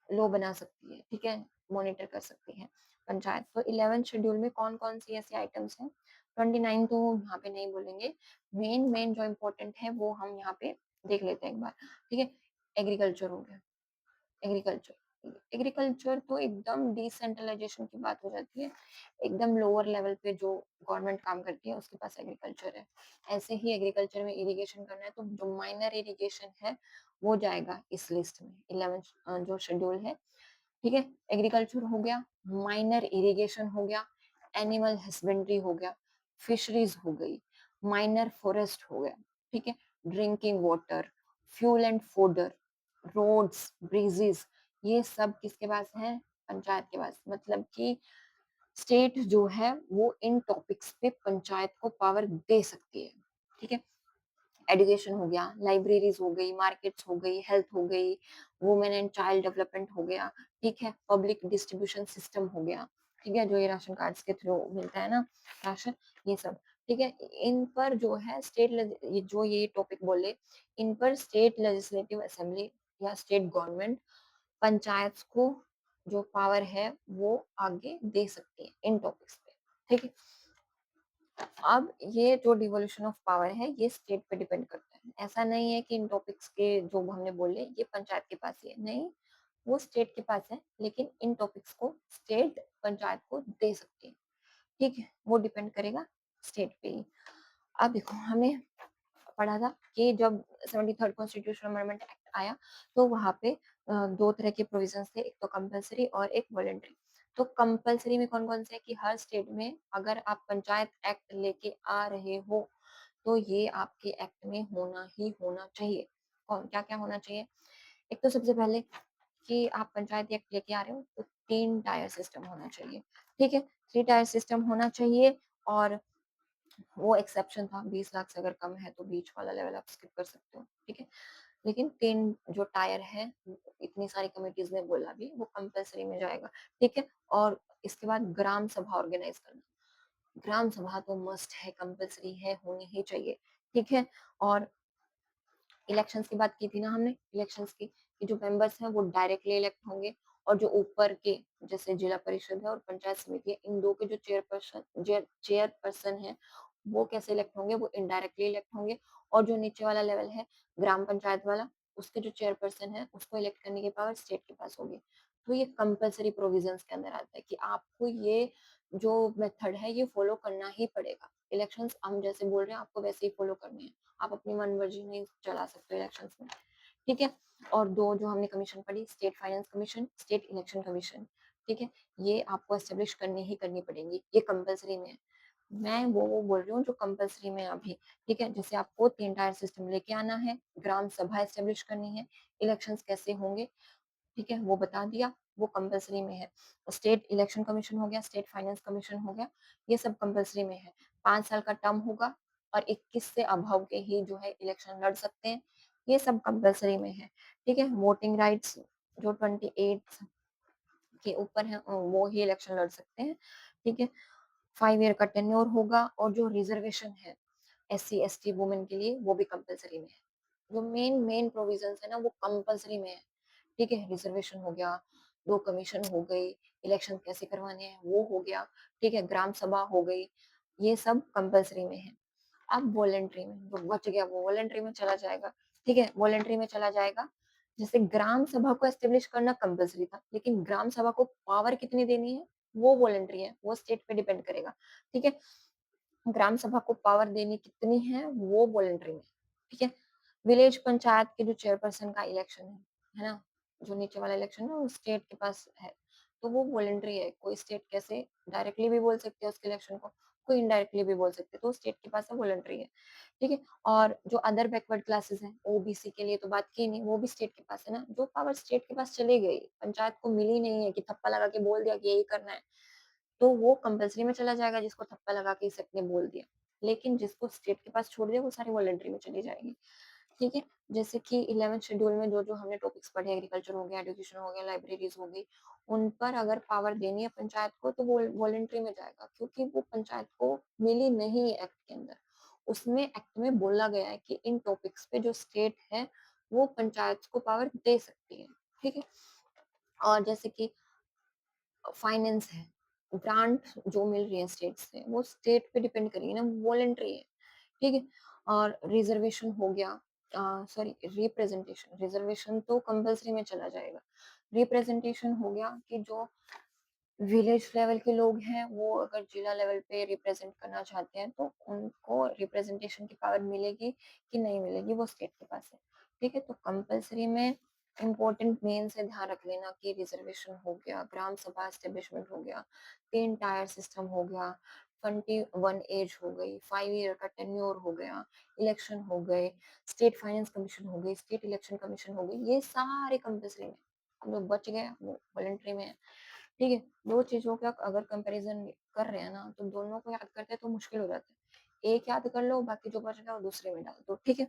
A: लॉ बना सकती है, ठीक है, मॉनिटर कर सकती है पंचायत। तो 11th शेड्यूल में कौन-कौन सी ऐसी आइटम्स हैं, 29 तो यहाँ पे नहीं बोलेंगे, मेन जो इम्पोर्टेंट है वो हम यहाँ पे देख लेते हैं एक बार, ठीक है। एग्रीकल्चर हो गया, एग्रीकल्चर एग्रीकल्चर तो एकदम डिसेंट्रलाइजेशन की बात हो जाती है, एकदम लोअर लेवल पे जो गवर्नमेंट काम करती है उसके पास एग्रीकल्चर है। ऐसे ही एग्रीकल्चर में इरिगेशन करना है तो जो माइनर इरिगेशन है वो जाएगा इस लिस्ट में, 11th जो शेड्यूल है, ठीक है। एग्रीकल्चर हो गया, माइनर इरिगेशन हो गया, एनिमल हस्बेंड्री हो गया, फिशरीज हो गई, माइनर फॉरेस्ट हो गया, ठीक है, drinking water, fuel and fodder, roads, bridges, ये सब किसके पास है, पंचायत के पास। मतलब कि स्टेट जो है वो इन टॉपिक्स पे पंचायत को पावर दे सकती है, ठीक है। एजुकेशन हो गया, लाइब्रेरीज हो गई, मार्केट्स हो गई, हेल्थ हो गई, वुमेन एंड चाइल्ड डेवलपमेंट हो गया, ठीक है, पब्लिक डिस्ट्रीब्यूशन सिस्टम हो गया, ठीक है, जो ये राशन कार्ड्स के थ्रू मिलता है ना राशन, ये सब, ठीक है। इन पर जो है जो ये टॉपिक बोले, इन पर स्टेट लेजिस्लेटिव असेंबली या स्टेट गवर्नमेंट पंचायत को जो पावर है वो आगे दे सकती है इन टॉपिक्स पे, ठीक है। अब ये जो डिवोल्यूशन ऑफ पावर है ये स्टेट पे डिपेंड करता है। ऐसा नहीं है कि इन टॉपिक्स के जो हमने बोले ये पंचायत के पास ही है, नहीं, वो स्टेट के पास है, लेकिन इन टॉपिक्स को स्टेट पंचायत को दे सकती है, ठीक है, वो डिपेंड करेगा स्टेट पे ही। अब देखो, हमें पढ़ा था कि जब 73rd कॉन्स्टिट्यूशनल अमेंडमेंट एक्ट आया तो वहां पे दो तरह के प्रोविजंस थे, एक तो कंपलसरी और एक वॉलेंट्री। तो कंपलसरी में कौन कौन से है कि हर स्टेट में अगर आप पंचायत एक्ट लेके आ रहे हो तो ये आपके एक्ट में होना ही होना चाहिए। कौन क्या क्या होना चाहिए, एक तो सबसे पहले कि आप पंचायत एक्ट लेके आ रहे हो तो 3 टायर सिस्टम होना चाहिए, ठीक है, 3 टायर सिस्टम होना चाहिए। और वो एक्सेप्शन था, 20 लाख से अगर कम है तो बीच वाला लेवल आप स्किप कर सकते हो, ठीक है। लेकिन 3 जो टायर है, इतनी सारी कमिटीज ने बोला भी वो कंपलसरी में जाएगा, ठीक है। और इसके बाद ग्राम सभा ऑर्गेनाइज करना, ग्राम सभा तो मस्ट है, कंपलसरी है, होनी ही चाहिए, ठीक है। और इलेक्शंस की बात की थी ना हमने, इलेक्शंस की कि जो मेंबर्स हैं वो डायरेक्टली इलेक्ट होंगे, और जो ऊपर के जैसे जिला परिषद है और पंचायत समिति है, इन दो के जो चेयरपर्सन है वो कैसे इलेक्ट होंगे, वो इनडायरेक्टली इलेक्ट होंगे। और जो नीचे वाला लेवल है ग्राम पंचायत वाला, उसके जो चेयरपर्सन है उसको इलेक्ट करने की पावर स्टेट के पास होगी। तो ये कंपलसरी प्रोविजंस के अंदर आता है कि आपको ये जो मेथड है ये फॉलो करना ही पड़ेगा। इलेक्शंस हम जैसे बोल रहे हैं आपको वैसे ही फॉलो करने हैं, आप अपनी मनमर्जी नहीं चला सकते इलेक्शंस में, ठीक है। और दो जो हमने कमीशन पढ़ी, state finance commission, state election commission, ठीक है, ये आपको एस्टेब्लिश करनी ही करनी पड़ेंगी, ये कंपलसरी में है। मैं वो बोल रही हूँ जो कंपलसरी में है अभी, ठीक है। जैसे आपको 3 टायर सिस्टम लेके आना है, ग्राम सभा एस्टेब्लिश करनी है, इलेक्शंस कैसे होंगे, ठीक है, वो बता दिया, वो कंपलसरी में है। स्टेट इलेक्शन कमीशन हो गया, स्टेट फाइनेंस कमीशन हो गया, ये सब कंपलसरी में है। 5 साल का टर्म होगा और 21 से अभाव के ही जो है इलेक्शन लड़ सकते हैं, ये सब कंपलसरी में है, ठीक है। वोटिंग राइट्स जो 28 के ऊपर है वो ही इलेक्शन लड़ सकते हैं, ठीक है। 5 ईयर का टेन्योर होगा, और जो रिजर्वेशन है SC ST वुमेन के लिए वो भी कंपलसरी में है। जो मेन मेन प्रोविजंस है ना वो कंपलसरी में है, ठीक है। रिजर्वेशन हो गया, 2 कमीशन हो गई, इलेक्शन कैसे करवाने हैं वो हो गया, ठीक है, ग्राम सभा हो गई, ये सब कंपलसरी में है। अब वॉलेंट्री में जो बच गया वो वॉलेंट्री में चला जाएगा, ठीक है, वॉलेंट्री में चला जाएगा। जैसे ग्राम सभा को एस्टेब्लिश करना कंपलसरी था, लेकिन ग्राम सभा को पावर कितनी देनी है वो वॉलेंट्री है, वो स्टेट पे डिपेंड करेगा, ठीक है। ग्राम सभा को पावर देनी कितनी है वो वॉलेंट्री में, ठीक है। विलेज पंचायत के जो चेयरपर्सन का इलेक्शन है ना, जो नीचे वाला इलेक्शन है वो स्टेट के पास है, तो वो वॉलेंट्री है। कोई स्टेट कैसे डायरेक्टली भी बोल सकते हैं उसके इलेक्शन को, कोई इनडायरेक्टली भी बोल सकते हैं, तो स्टेट के पास है, वॉलेंट्री है, ठीक है। और जो अदर बैकवर्ड क्लासेस हैं, ओबीसी के लिए तो बात की नहीं, वो भी स्टेट के पास है ना, जो पावर स्टेट के पास चली गई, पंचायत को मिली नहीं है कि थप्पा लगा के बोल दिया कि यही करना है, तो वो कंपल्सरी में चला जाएगा जिसको थप्पा लगा के इसे ने बोल दिया। लेकिन जिसको स्टेट के पास छोड़ दिया वो सारी वॉलंटरी में चली जाएगी, ठीक है? जैसे कि 11th शेड्यूल में जो-जो हमने टॉपिक्स पढ़े, एग्रीकल्चर हो गया, एजुकेशन हो गया, लाइब्रेरीज़ हो गई, उन पर अगर पावर देनी है पंचायत को तो वो वॉलंटरी में जाएगा, क्योंकि वो पंचायत को मिली नहीं है एक्ट के अंदर। उसमें एक्ट में बोला गया है कि इन टॉपिक्स पे जो स्टेट है, वो पंचायत को पावर दे सकती है, ठीक है? और जैसे कि फाइनेंस है, ग्रांट जो मिल रही है स्टेट से, वो स्टेट पे डिपेंड करेगी ना, वॉलंटरी है, ठीक है? और रिजर्वेशन हो गया, सॉरी, रिप्रेजेंटेशन, रिजर्वेशन तो कंपल्सरी में चला जाएगा। रिप्रेजेंटेशन हो गया कि जो विलेज लेवल के लोग हैं, वो अगर जिला लेवल पे रिप्रेजेंट करना चाहते हैं, तो उनको रिप्रेजेंटेशन की पावर मिलेगी कि नहीं मिलेगी, वो स्टेट के पास है। ठीक है? तो कंपल्सरी में इम्पोर्टेंट मेन से ध्यान रख लेना कि रिजर्वेशन हो गया, ग्राम सभा एस्टेब्लिशमेंट हो गया, 3 टायर सिस्टम हो गया, 21 एज हो गई, 5 ईयर का टेन्योर हो गया, इलेक्शन हो गए, स्टेट फाइनेंस कमीशन हो गई, स्टेट इलेक्शन कमीशन हो गई, ये सारे कंपल्सरी में। अब जो बच गए वो वॉलंटरी में है। ठीक है? 2 चीज़ों का अगर कंपैरिज़न कर रहे हैं ना, तो दोनों को याद करते हैं तो मुश्किल हो जाता है। एक याद कर लो, बाकी जो बच गया वो दूसरे में डाल दो, ठीक है?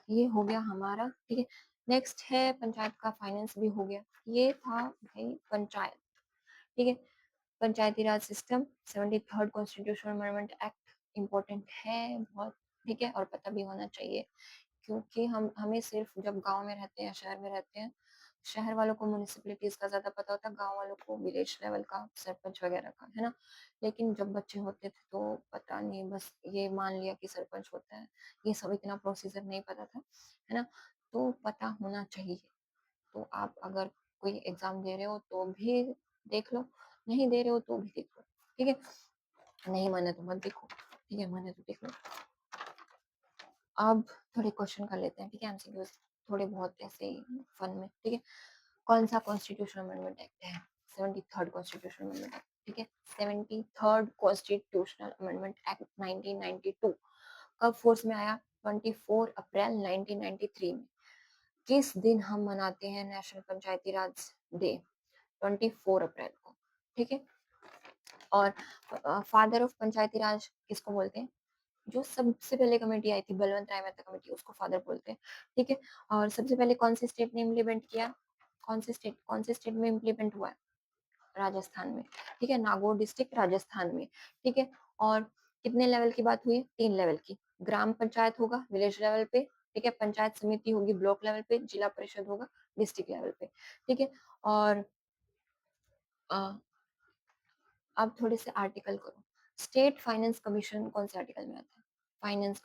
A: ये हो गया हमारा, ठीक है? नेक्स्ट है पंचायत का फाइनेंस भी हो गया। ये था भाई पंचायत, ठीक है? Panchayati raj system 73rd constitutional amendment act important है बहुत, ठीक है? और पता भी होना चाहिए। क्योंकि हम हमें सिर्फ जब गाँव में रहते हैं, शहर में रहते हैं, शहर वालों को म्युनिसिपैलिटीज़ का ज़्यादा पता होता है, गाँव वालों को विलेज लेवल का, सरपंच वगैरह का, है ना? लेकिन जब बच्चे होते थे तो पता नहीं, बस ये मान लिया कि सरपंच होता है, ये सब इतना प्रोसीजर नहीं पता था, है ना? तो पता होना चाहिए। तो आप अगर कोई एग्ज़ाम दे रहे हो तो भी देख लो, नहीं दे रहे हो तो भी देख लो, ठीक है? नहीं माने तो मत देखो, ठीक है? माने तो देख लो। अब थोड़े क्वेश्चन कर लेते हैं, ठीक है? एमसीक्यूज़ थोड़े बहुत ऐसे ही फन में, ठीक है? कौन-सा कॉन्स्टिट्यूशनल अमेंडमेंट एक्ट है? 73rd कॉन्स्टिट्यूशनल अमेंडमेंट एक्ट, ठीक है? 73rd कॉन्स्टिट्यूशनल अमेंडमेंट एक्ट 1992 कब फोर्स में आया? 24 अप्रैल 1993 में। किस दिन हम मनाते हैं नेशनल पंचायती राज डे? 24 अप्रैल को, ठीक है? और फादर ऑफ पंचायती राज किसको बोलते हैं? जो सबसे पहले कमेटी आई थी, बलवंत राय मेहता कमेटी, उसको फादर बोलते हैं, ठीक है? और सबसे पहले कौन सी स्टेट ने इम्प्लीमेंट किया? कौन से स्टेट में इम्प्लीमेंट हुआ है? राजस्थान में, ठीक है? नागौर डिस्ट्रिक्ट राजस्थान में, ठीक है? और कितने लेवल की बात हुई है? 3 लेवल की। ग्राम पंचायत होगा विलेज लेवल पे, ठीक है? पंचायत समिति होगी ब्लॉक लेवल पे, जिला परिषद होगा डिस्ट्रिक्ट लेवल पे, ठीक है? और अ, अब थोड़े से आर्टिकल करो। स्टेट फाइनेंस कमीशन कौन से आर्टिकल में आता है? फाइनेंस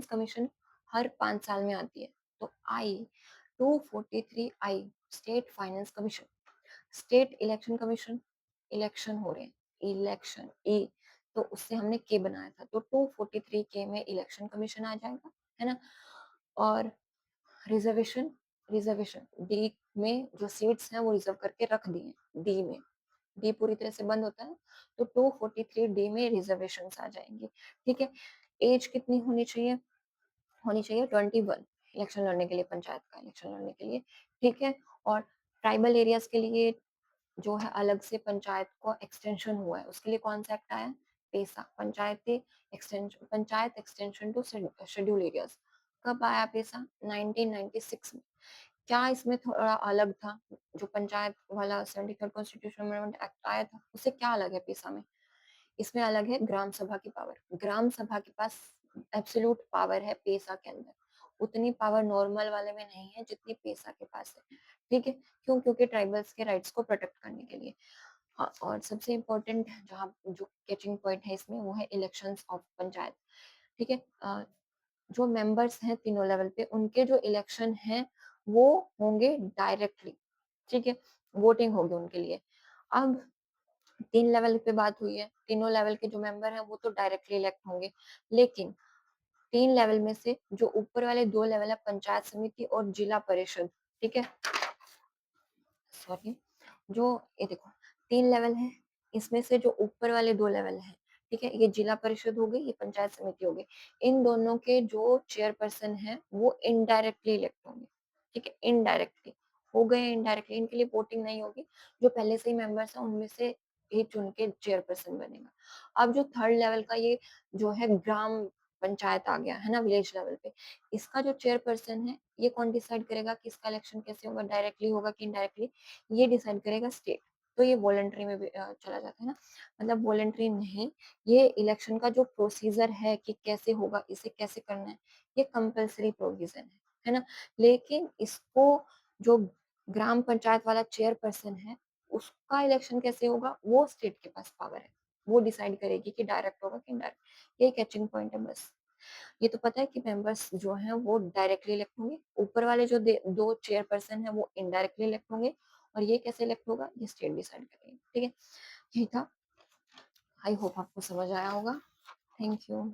A: कमीशन हर 5 साल में आती है। तो I 243 I state finance commission. State election commission, election हो रहे हैं, इलेक्शन ए, तो उससे हमने के बनाया था, तो 243 के में इलेक्शन कमीशन आ जाएगा, है ना? और रिजर्वेशन, रिजर्वेशन डी में जो सीट्स हैं वो रिजर्व करके रख दिए, डी में। डी पूरी तरह से बंद होता है, तो 243 डी में रिजर्वेशंस आ जाएंगे, ठीक है? एज कितनी होनी चाहिए? होनी चाहिए 21 इलेक्शन लड़ने के लिए, पंचायत का इलेक्शन लड़ने के लिए, ठीक है? और ट्राइबल एरियाज के लिए जो है अलग से पंचायत को एक्सटेंशन हुआ है, उसके लिए कौन सा एक्ट आया है? PESA, panchayat extension to schedule areas. कब आया पेसा? 1996 में। क्या इसमें थोड़ा अलग था? जो पंचायत वाला 73rd कॉन्स्टिट्यूशन अमेंडमेंट एक्ट आया था, उससे क्या अलग है पेसा में? इसमें अलग है ग्राम सभा की पावर। ग्राम सभा के पास एब्सोल्यूट पावर है पेसा के अंदर। उतनी पावर नॉर्मल वाले में नहीं है जितनी पेसा के पास है। ठीक है? क्यों? क्योंकि ट्राइबल्स के राइट्स को प्रोटेक्ट करने के लिए। हाँ, और सबसे इम्पोर्टेंट जहाँ जो कैचिंग पॉइंट है इसमें, वो है इलेक्शंस ऑफ पंचायत। ठीक है? जो मेंबर्स हैं तीनों लेवल पे, उनके जो इलेक्शन हैं वो होंगे डायरेक्टली। ठीक है? वोटिंग होगी उनके लिए। अब 3 लेवल पे बात हुई है, तीनों लेवल के जो मेंबर हैं वो तो डायरेक्टली इलेक्ट होंगे, लेकिन 3 लेवल में से जो ऊपर वाले 2 लेवल है, पंचायत समिति और जिला परिषद, ठीक है? सॉरी, जो ये देखो 3 लेवल है, इसमें से जो ऊपर वाले 2 लेवल हैं, ठीक है? ये जिला परिषद हो गई, ये पंचायत समिति हो गई। इन दोनों के जो चेयरपर्सन हैं, वो इनडायरेक्टली इलेक्ट होंगे, ठीक है? इनडायरेक्टली हो गए, इनडायरेक्टली, इनके लिए वोटिंग नहीं होगी। जो पहले से ही मेंबर्स हैं, उनमें से ही चुन के चेयरपर्सन बनेगा। अब जो थर्ड लेवल का ये जो है ग्राम पंचायत आ गया, है ना? विलेज लेवल पे। इसका जो चेयरपर्सन है, ये कौन डिसाइड करेगा कि इसका इलेक्शन कैसे होगा, डायरेक्टली होगा कि इनडायरेक्टली? ये डिसाइड करेगा स्टेट। तो ये वॉलंटरी में भी चला जाता है ना? मतलब वॉलंटरी नहीं, ये इलेक्शन का जो प्रोसीजर है कि कैसे होगा, इसे कैसे करना है, ये कंपल्सरी प्रोविज़न है ना? लेकिन इसको जो ग्राम पंचायत वाला चेयरपर्सन है, उसका इलेक्शन कैसे होगा, वो स्टेट के पास पावर है। वो डिसाइड करेगी कि डायरेक्ट होगा कि इनडायरेक्ट। ये कैचिंग पॉइंट है बस। ये तो पता है कि मेंबर्स जो हैं वो डायरेक्टली इलेक्ट होंगे, ऊपर वाले जो 2 चेयरपर्सन हैं वो इनडायरेक्टली इलेक्ट होंगे और ये कैसे इलेक्ट होगा, ये स्टेट डिसाइड करेगी। ठीक है? यही था। आई होप आपको समझ आया होगा। Thank you.